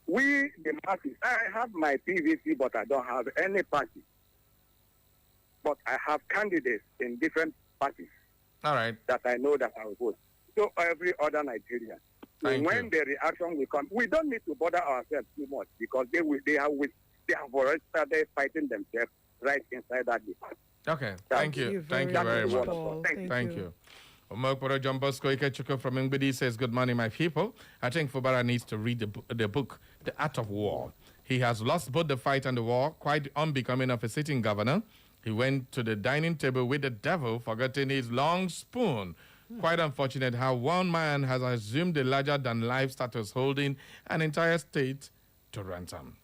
We, the masses, I have my PVC, but I don't have any party. But I have candidates in different parties. All right. That I know that I will vote. So every other Nigerian. So when the reaction will come, we don't need to bother ourselves too much because they have already started fighting themselves right inside that department. Okay. Thank you. Thank you very much. Thank you. Omokporo John Bosco Ikechukwu from Ngbidi says, good morning, my people. I think Fubara needs to read the book, The Art of War. He has lost both the fight and the war, quite unbecoming of a sitting governor. He went to the dining table with the devil, forgetting his long spoon. Quite unfortunate how one man has assumed a larger-than-life status, holding an entire state to ransom.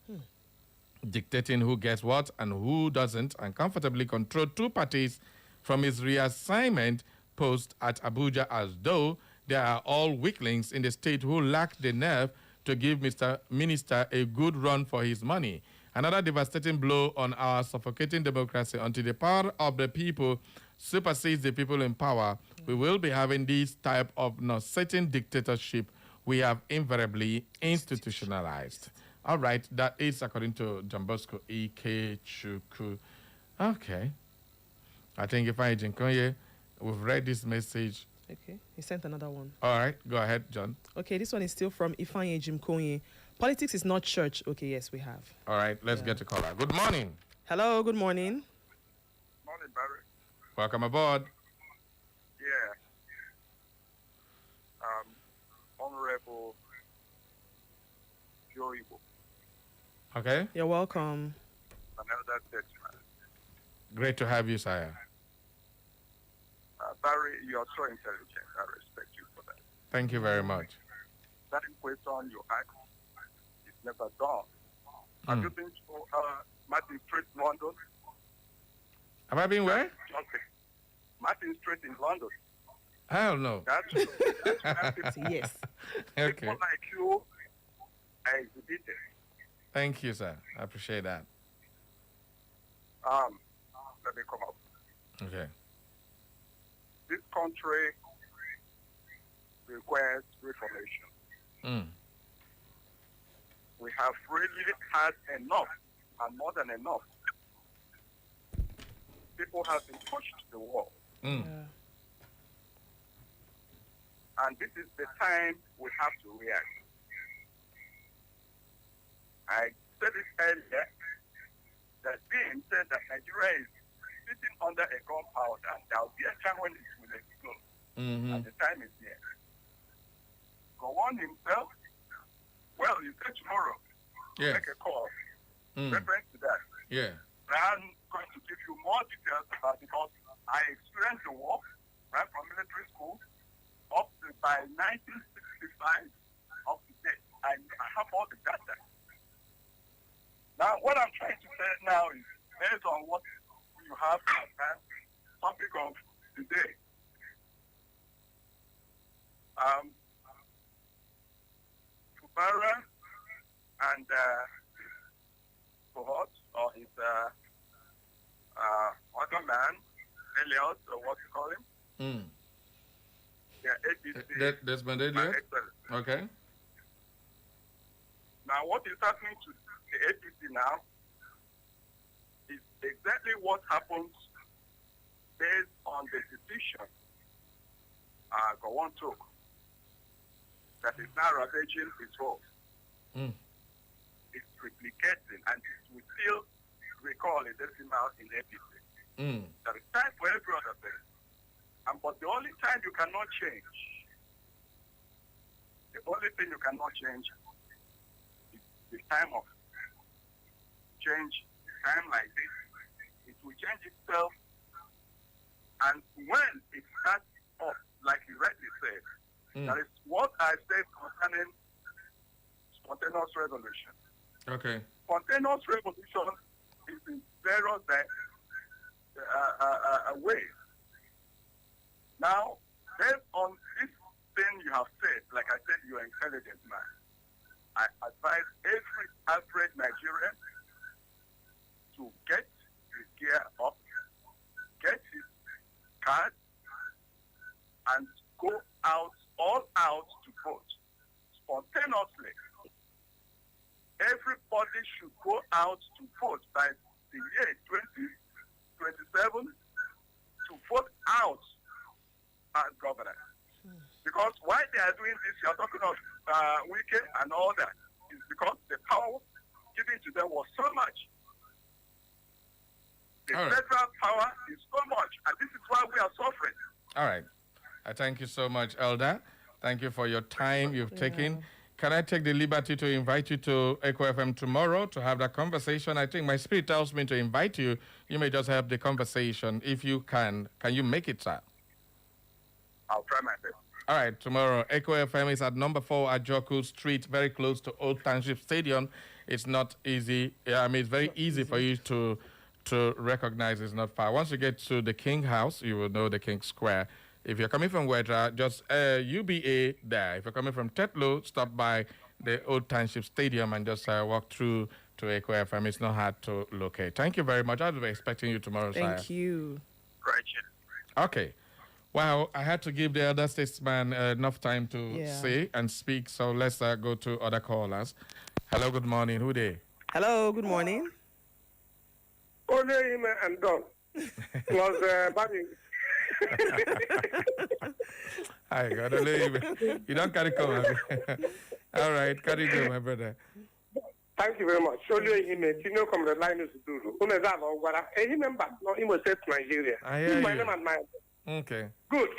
Dictating who gets what and who doesn't, and comfortably control two parties from his reassignment post at Abuja, as though they are all weaklings in the state who lack the nerve to give Mr. Minister a good run for his money. Another devastating blow on our suffocating democracy. Until the power of the people supersedes the people in power, we will be having this type of nauseating dictatorship we have invariably institutionalized. All right, that is according to John Bosco Ikechukwu. Okay. I think if I Jinkonye, we've read this message. Okay, he sent another one. All right, go ahead, John. Okay, this one is still from Ifanye Jimkonye. Politics is not church. Okay, yes, we have. All right, let's get to caller. Good morning. Hello, good morning. Morning, Barry. Welcome aboard. Yeah. Honorable Joe Igbo. Okay. You're welcome. Another statesman. Great to have you, sire. Barry, you are so intelligent. I respect you for that. Thank you very much. That question you asked is never done. Have you been to Martin Street, London? Have I been where? Okay. Martin Street in London. Hell no. That's yes. Okay. People like you are exhibited. Thank you, sir. I appreciate that. Let me come up. Okay. This country requires reformation. We have really had enough and more than enough. People have been pushed to the wall. And this is the time we have to react. I said it earlier that being said that Nigeria is sitting under a gunpowder, and there will be a time when it will explode. And the time is here. Gowon himself, well, you said tomorrow, make a call. Reference to that. Yeah. I'm going to give you more details about it because I experienced the war right from military school up to by 1965 up to date. I have all the data. Now, what I'm trying to say now is based on what you have as topic of the day. Fubara and cohort or his other man, Elliot, or what you call him. Yeah, APC. Desmond Elliot? Okay. Now, what is happening to the APC now is exactly what happens based on the decision Gowon took that is now ravaging his vote. It's replicating, and it will still recall a decimal in APC. There is time for every other thing. But the only time you cannot change, the only thing you cannot change is the time of change. Time like this, it will change itself. And when it starts up, like you rightly said, that is what I said concerning spontaneous revolution. Okay. Spontaneous revolution is in various ways. Now, based on this thing you have said, like I said, you're an intelligent man. I advise every average Nigerian to get his gear up, get his card, and go all out to vote spontaneously. Everybody should go out to vote by the year 2027 to vote out as governor. Because why they are doing this, you are talking of Wike and all that, is because the power given to them was so much. The federal power is so much, and this is why we are suffering. All right. I thank you so much, Elder. Thank you for your time you've taken. Can I take the liberty to invite you to Echo FM tomorrow to have that conversation? I think my spirit tells me to invite you. You may just have the conversation if you can. Can you make it, sir? I'll try my best. All right, tomorrow, Echo FM is at number 4 at Joku Street, very close to Old Township Stadium. It's not easy. I mean, it's very easy for you to recognize. It's not far. Once you get to the King House, you will know the King Square. If you're coming from Wedra, just UBA there. If you're coming from Tetlow, stop by the Old Township Stadium and just walk through to Echo FM. It's not hard to locate. Thank you very much. I'll be expecting you tomorrow, Thank you. Right. Okay. Well, I had to give the other statesman enough time to say and speak, so let's go to other callers. Hello, good morning. Who there? Hello, good morning. Only him and Don was Bobby. Hi, God. You don't carry come. All right, carry go, my brother. Thank you very much. Only him, Tino, come the line is to do. He member, no, he was set Nigeria. I hear my you. name and my. Okay. Good.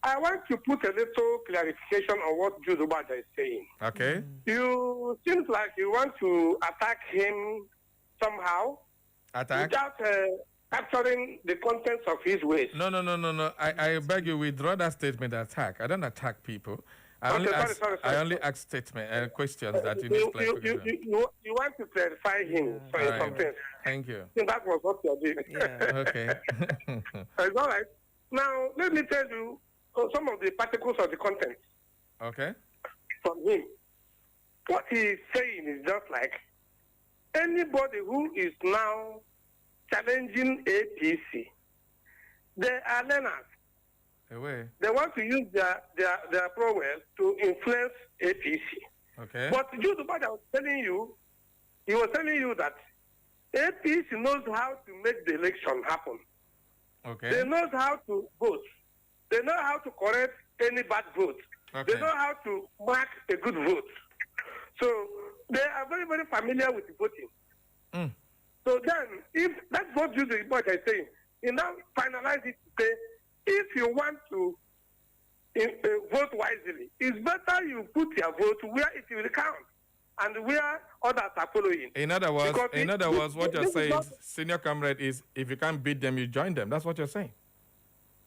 I want to put a little clarification on what Jude Obada is saying. Okay. You seems like you want to attack him somehow. Attack? Without capturing the contents of his ways. No. I beg you, withdraw that statement, attack. I don't attack people. I only ask statement questions that you need clarification. You want to clarify him for something. Thank you. That was what you're doing. Okay. It's all right. Now, let me tell you some of the particles of the content. Okay. From him. What he's saying is just like anybody who is now challenging APC, they are learners. Away. They want to use their prowess to influence APC. Okay. But Jude Obada was telling you, he was telling you that APC knows how to make the election happen. Okay. They know how to vote. They know how to correct any bad vote. Okay. They know how to mark a good vote. So they are very, very familiar with voting. So then, if that's what Jude Obada is saying, he now finalize it to say, if you want to vote wisely, it's better you put your vote where it will count and where others are following. In other words, what you're saying, senior comrade, is if you can't beat them, you join them. That's what you're saying.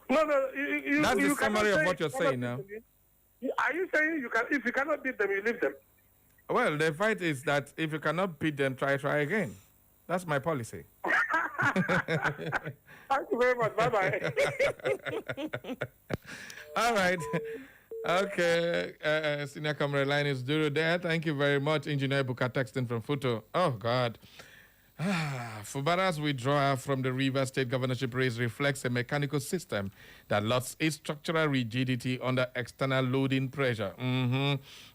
No. That's the summary of what you're saying now. Are you saying if you cannot beat them, you leave them? Well, the fight is that if you cannot beat them, try again. That's my policy. Thank you very much. Bye-bye. All right. Okay. Senior comrade line is Duru there. Thank you very much. Engineer Buka texting from Futo. Oh, God. Fubara's withdrawal from the Rivers State governorship race reflects a mechanical system that lost its structural rigidity under external loading pressure.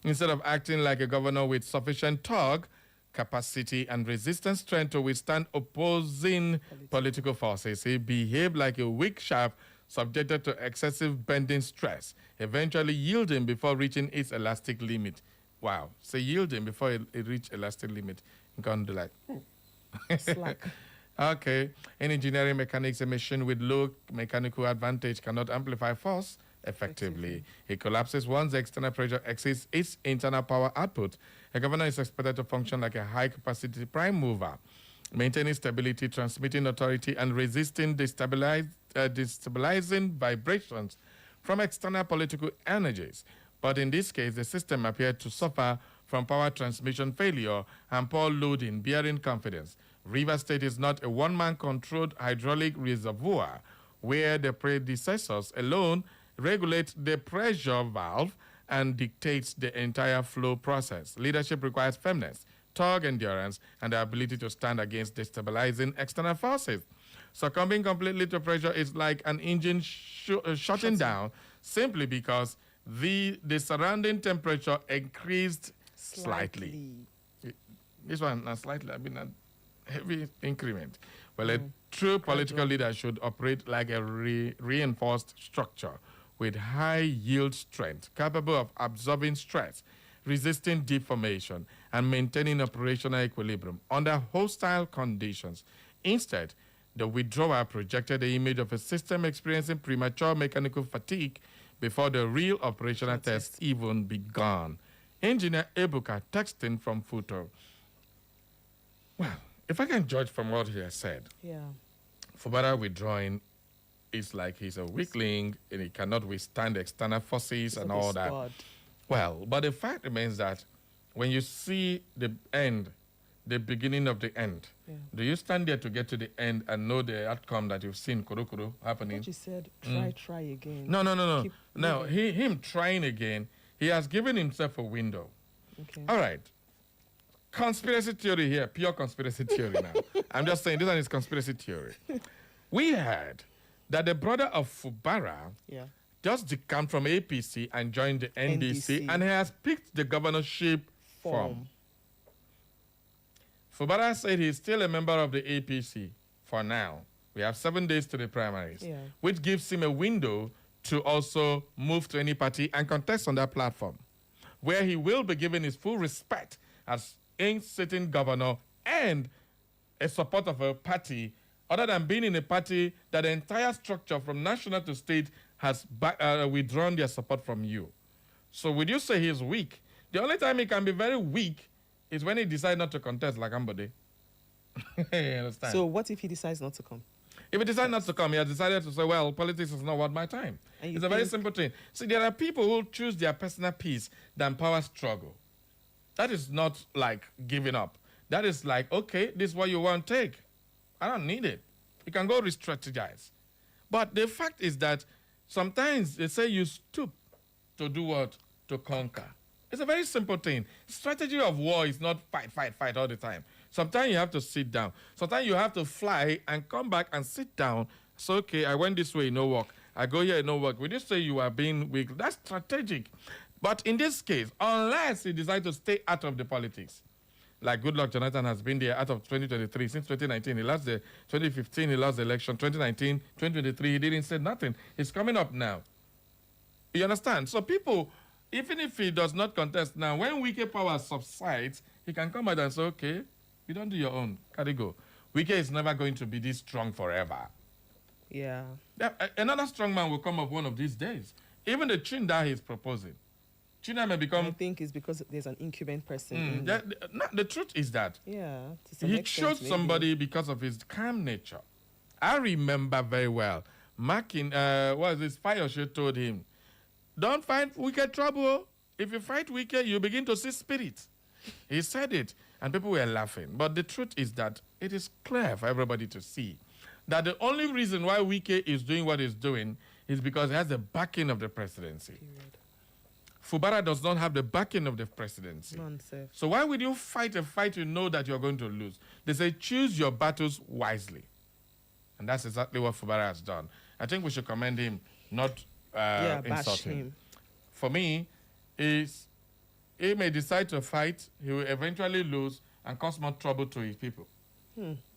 Instead of acting like a governor with sufficient tug, capacity, and resistance strength to withstand opposing political forces, he behaved like a weak shaft subjected to excessive bending stress, eventually yielding before reaching its elastic limit. Wow. So yielding before it reached elastic limit. You can't do like... Slack. Okay. In engineering mechanics, a machine with low mechanical advantage cannot amplify force effectively. It collapses once the external pressure exceeds its internal power output. A governor is expected to function like a high-capacity prime mover, maintaining stability, transmitting authority, and resisting destabilizing vibrations from external political energies. But in this case, the system appeared to suffer from power transmission failure and poor loading, bearing confidence. Rivers State is not a one-man controlled hydraulic reservoir where the predecessors alone regulate the pressure valve and dictates the entire flow process. Leadership requires firmness, tug endurance, and the ability to stand against destabilizing external forces. Succumbing completely to pressure is like an engine shutting down simply because the surrounding temperature increased slightly. This one, not slightly, I mean, a heavy increment. Well, a true political leader should operate like a reinforced structure with high yield strength, capable of absorbing stress, resisting deformation, and maintaining operational equilibrium under hostile conditions. Instead, the withdrawal projected the image of a system experiencing premature mechanical fatigue before the real operational test even began. Engineer Ebuka texting from Futo. Well, if I can judge from what he has said, Fubara withdrawing is like he's a weakling and he cannot withstand external forces and all that. Well, but the fact remains that when you see the end, the beginning of the end, do you stand there to get to the end and know the outcome that you've seen kuru happening? What you said, try again. No. Now, him trying again, he has given himself a window. Okay. All right. Conspiracy theory here, pure conspiracy theory now. I'm just saying, this one is conspiracy theory. We heard that the brother of Fubara just decamped from APC and joined the NDC, and he has picked the governorship form. Fubara said he's still a member of the APC for now. We have 7 days to the primaries, which gives him a window to also move to any party and contest on that platform, where he will be given his full respect as a sitting governor and a support of a party, other than being in a party that the entire structure from national to state has withdrawn their support from you. So would you say he's weak? The only time he can be very weak is when he decides not to contest like Ambode. You understand? So what if he decides not to come? If he decides not to come, he has decided to say, well, politics is not worth my time. It's a very simple thing. See, there are people who choose their personal peace than power struggle. That is not like giving up. That is like, okay, this is what you want, take. I don't need it. You can go re-strategize. But the fact is that sometimes they say you stoop to do what? To conquer. It's a very simple thing. Strategy of war is not fight all the time. Sometimes you have to sit down. Sometimes you have to fly and come back and sit down. So, okay, I went this way, no work. I go here, no work. Would you say you are being weak? That's strategic. But in this case, unless you decide to stay out of the politics, like Goodluck Jonathan has been there out of 2023, since 2019, he lost the 2015, he lost the election, 2019, 2023, he didn't say nothing. It's coming up now. You understand? So people, even if he does not contest now, when Wike power subsides, he can come out and say, okay, you don't do your own. Carry go. Wike is never going to be this strong forever. Yeah. Another strong man will come up one of these days. Even the chin that he's proposing. China may become... I think it's because there's an incumbent person. The truth is that he chose somebody because of his calm nature. I remember very well, Fayoshe told him, don't fight wicked trouble. If you fight wicked, you begin to see spirits. He said it, and people were laughing. But the truth is that it is clear for everybody to see that the only reason why Wike is doing what he's doing is because he has the backing of the presidency. Fubara does not have the backing of the presidency. Nonsense. So why would you fight a fight you know that you're going to lose? They say choose your battles wisely. And that's exactly what Fubara has done. I think we should commend him, not insult him. For me, he may decide to fight, he will eventually lose and cause more trouble to his people.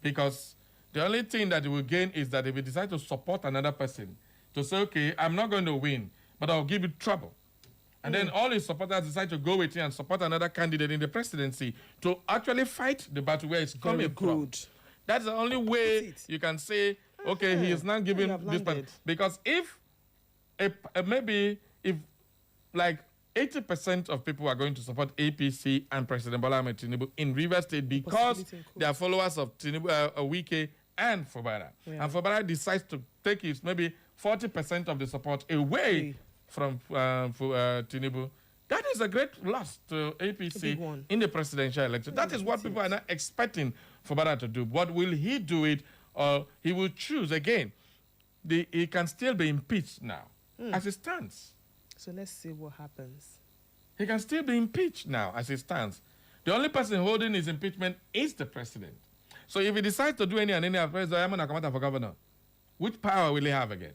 Because the only thing that he will gain is that if he decides to support another person, to say, okay, I'm not going to win, but I'll give you trouble. And then all his supporters decide to go with him and support another candidate in the presidency to actually fight the battle where it's coming from. That's the only way you can say, okay, he is not giving this part. Because if maybe if like 80% of people are going to support APC and President Bola Ahmed Tinubu in Rivers State because they are followers of Tinubu, Wike and Fubara. And Fubara decides to take his maybe 40% of the support away from Tinubu. That is a great loss to APC in the presidential election. That is what people are not expecting Fubara to do. What will he do it, or he will choose again? He can still be impeached now, as it stands. So let's see what happens. He can still be impeached now, as it stands. The only person holding his impeachment is the president. So if he decides to do any affairs, I'm going to come out for governor. Which power will he have again?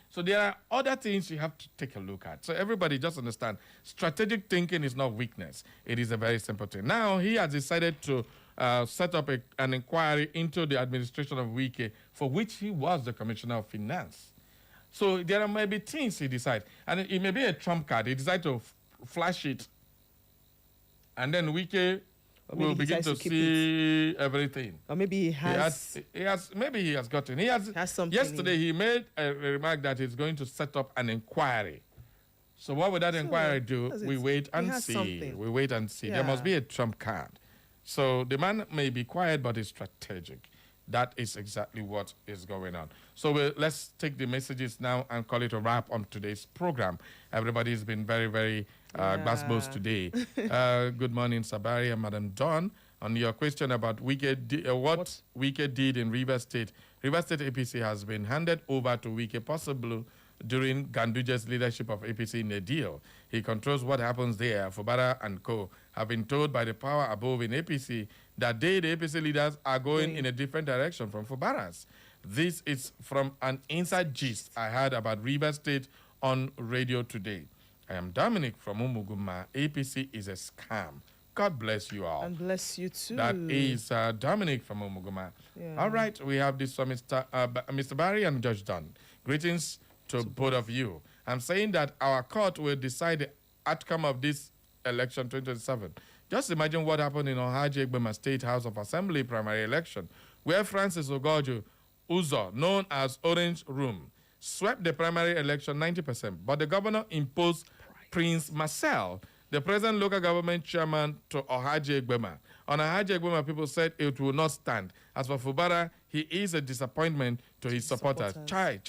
So there are other things you have to take a look at. So everybody just understand, strategic thinking is not weakness. It is a very simple thing. Now he has decided to set up an inquiry into the administration of Wike, for which he was the Commissioner of Finance. So there are maybe things he decides. And it may be a trump card. He decides to flash it. And then Wike will begin to see everything. Or maybe he has maybe he has gotten. He has something. Yesterday he made a remark that he's going to set up an inquiry. So what would that inquiry do? We wait and see. We wait and see. There must be a trump card. So the man may be quiet, but he's strategic. That is exactly what is going on. So let's take the messages now and call it a wrap on today's program. Everybody's been very, very gbasgbos today. Good morning, Sabari and Madam Dawn. On your question about what Wike did in Rivers State, Rivers State APC has been handed over to Wike, possibly during Ganduja's leadership of APC in a deal. He controls what happens there. Fubara and co. have been told by the power above in APC that the APC leaders are going in a different direction from Fubara's. This is from an inside gist I heard about Rivers State on radio today. I am Dominic from Umuguma. APC is a scam. God bless you all. And bless you too. That is Dominic from Umuguma. Yeah. All right, we have this from Mr. Barry and Judge Dunn. Greetings to both of you. I'm saying that our court will decide the outcome of this election 2027. Just imagine what happened in Ohaji Egbema State House of Assembly primary election, where Francis Ogoju Uzo, known as Orange Room, swept the primary election 90%, but the governor imposed Prince Marcel, the present local government chairman, to Ohaji Egbema. On Ohaji Egbema, people said it will not stand. As for Fubara, he is a disappointment to his supporters. Chai.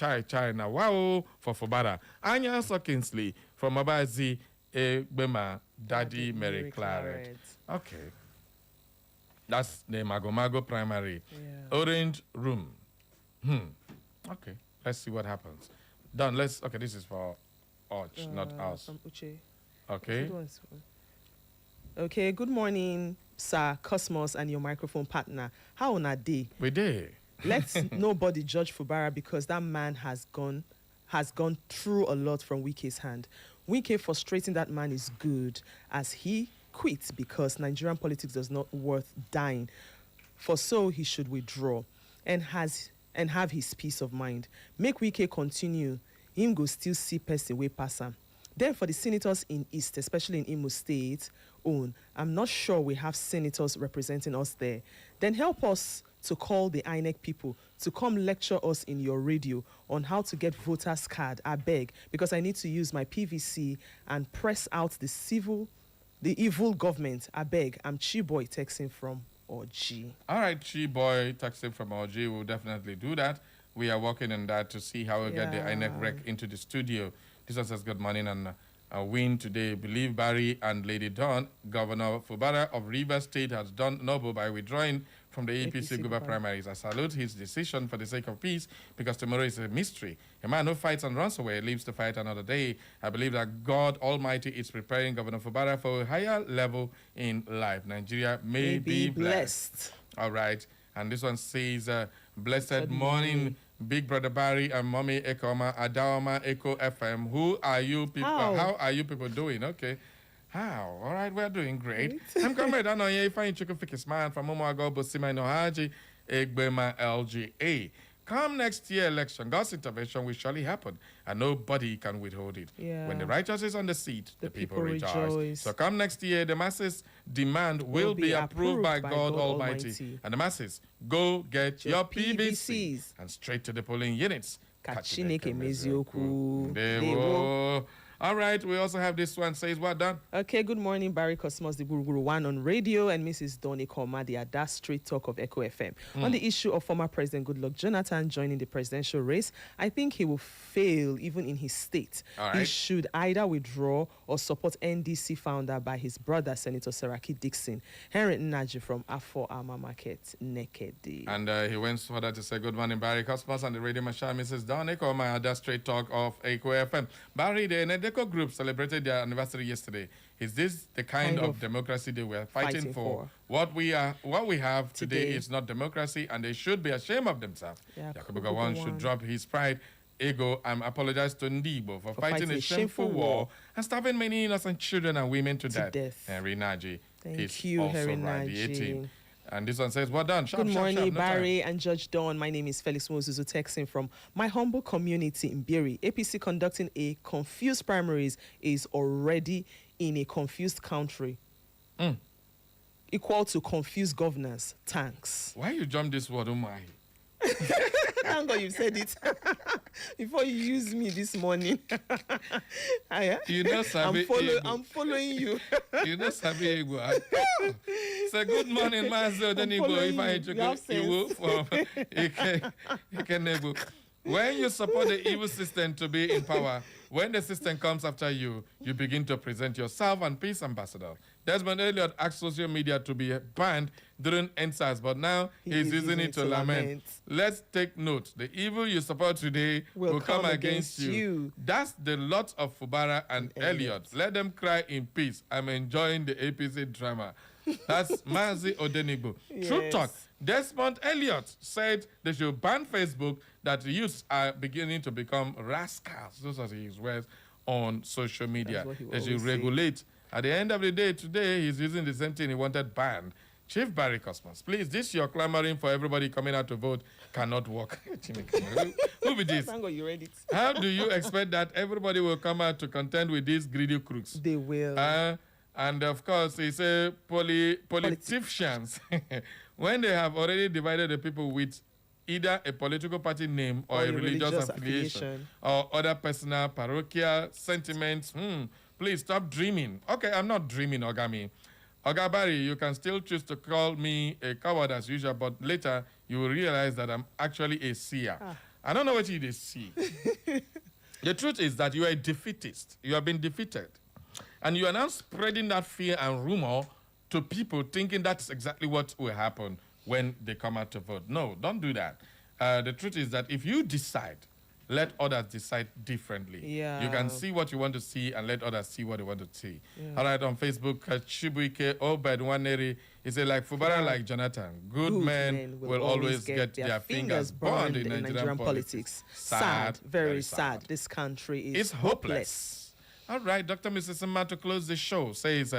Now, wow, for Fubara. Anya Kingsley from Abazi Egbema, Daddy Mary Claret. Okay. That's the Mago primary. Yeah. Orange Room. Okay. Let's see what happens. Done. Okay, this is for Arch, not us. From Uche. Okay. Okay, good morning, Sir Cosmos and your microphone partner. How on a day? We did. Let's nobody judge Fubara because that man has gone through a lot from Wike's hand. Wike frustrating that man is good, as he quits because Nigerian politics does not worth dying. For so he should withdraw and have his peace of mind. Make Wike continue. Him go still see person way pass him. Then for the senators in East, especially in Imo State, I'm not sure we have senators representing us there. Then help us to call the INEC people to come lecture us in your radio on how to get voters card. I beg, because I need to use my PVC and press out the evil government. I beg. I'm Chiboy texting from OG. All right, Chiboy texting from OG. We'll definitely do that. We are working on that to see how we get the INEC rec into the studio. This one says good morning and a win today. Believe Barry and Lady Dawn, Governor Fubara of Rivers State has done noble by withdrawing from the APC Guba primaries. I salute his decision for the sake of peace, because tomorrow is a mystery. A man who fights and runs away lives to fight another day. I believe that God Almighty is preparing Governor Fubara for a higher level in life. Nigeria may be blessed. All right. And this one says, blessed morning, Big Brother Barry and Mommy Ekoma, Adama Echo FM. Who are you people? How are you people doing? Okay. How? All right, we're doing great. I'm coming. I know you find Chicken Fikis man from Momoago, Bosima Nohaji, Egbema LGA. Come next year election, God's intervention will surely happen, and nobody can withhold it. Yeah. When the righteous is on the seat, the people rejoice. So come next year, the masses' demand will be approved by God Almighty. And the masses, go get your PVCs and straight to the polling units. Kachineke Mezioku. All right, we also have this one. Says, well done. Okay, good morning, Barry Cosmos, the Guru One on radio, and Mrs. Donny Komadi at that straight talk of Echo FM. On the issue of former President Goodluck Jonathan joining the presidential race, I think he will fail even in his state. He should either withdraw or support NDC founder by his brother, Senator Saraki Dixon. Henry Naji from Afo Alma Market, Nekedi. And he went further to say, good morning, Barry Cosmos and the radio machine, Mrs. Donny Komadi at that straight talk of Echo FM. Barry, the Deco Group celebrated their anniversary yesterday. Is this the kind of democracy they were fighting for? What we have today is not democracy, and they should be ashamed of themselves. Yakubu Gowon should drop his pride, ego, and apologize to Ndibo for fighting a shameful war and starving many innocent children and women to death. Henry Naji is also radiating. And this one says, well done. Good morning, Barry and Judge Dawn. My name is Felix Moses, texting from my humble community in Biri. APC conducting a confused primaries is already in a confused country. Equal to confused governors. Thanks. Why you jump this word, oh my? Thank God you said it before you used me this morning. You know, I'm following you. You know, Sabi. So good morning, Mazo. Then you go if I when you support the evil system to be in power, when the system comes after you, you begin to present yourself and peace ambassador. Desmond Elliott asked social media to be banned during NSAS, but now he's using it to lament. Let's take note. The evil you support today will come against you. That's the lot of Fubara and Elliott. Let them cry in peace. I'm enjoying the APC drama. That's Mazi Odenigbo. Yes. True talk. Desmond Elliott said they should ban Facebook, that the youths are beginning to become rascals. Those are his words on social media. They should regulate. At the end of the day, today, he's using the same thing he wanted banned. Chief Barry Cosmos, please, this you're clamoring for everybody coming out to vote cannot work. Who be this? You read it. How do you expect that everybody will come out to contend with these greedy crooks? They will. And of course, he said politicians, when they have already divided the people with either a political party name or a religious affiliation or other personal parochial sentiments, please stop dreaming. Okay, I'm not dreaming, Ogami. Ogabari, you can still choose to call me a coward as usual, but later you will realize that I'm actually a seer. I don't know what you see. The truth is that you are a defeatist. You have been defeated. And you are now spreading that fear and rumor to people, thinking that's exactly what will happen when they come out to vote. No, don't do that. The truth is that if you decide, let others decide differently. Yeah. You can see what you want to see and let others see what they want to see. Yeah. All right, on Facebook, Chibuike Obed Waneri, he said, like Fubara, like Jonathan, good men will always get their fingers burned in Nigerian politics. Sad, very sad. This country is hopeless. All right, Dr. Mrs. Sima, to close the show, says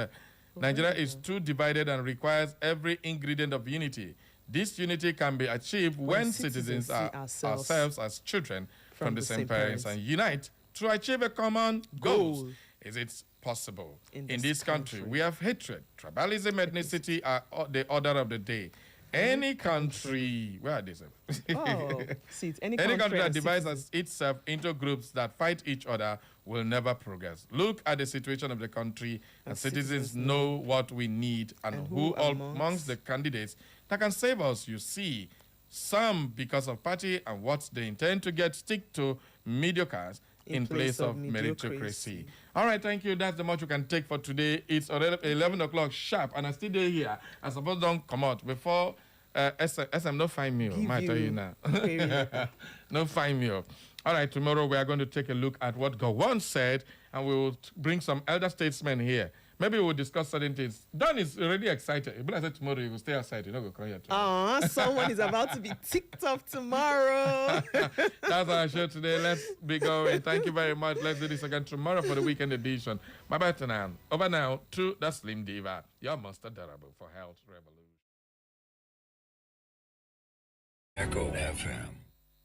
Nigeria is too divided and requires every ingredient of unity. This unity can be achieved when citizens are ourselves as children from the same parents and unite to achieve a common goal. Is it possible? In this country, we have hatred. Tribalism, ethnicity are the order of the day. Any country, where are these? Any country that divides itself into groups that fight each other will never progress. Look at the situation of the country, and citizens know what we need and who amongst the candidates that can save us. You see, some because of party and what they intend to get stick to mediocres in place of meritocracy. All right, thank you. That's the much you can take for today. It's already 11 o'clock sharp, and I still here. I suppose don't come out before SM, no fine meal. Might tell you now. Really. No fine meal. All right, tomorrow we are going to take a look at what God once said, and we will bring some elder statesmen here. Maybe we'll discuss certain things. Don is already excited. But I said tomorrow you will stay outside. You're not going to come here tomorrow. Someone is about to be ticked off tomorrow. That's our show today. Let's be going. Thank you very much. Let's do this again tomorrow for the weekend edition. Bye-bye to now. Over now to the Slim Diva, your Monster Durable for Health Revolution. Echo FM.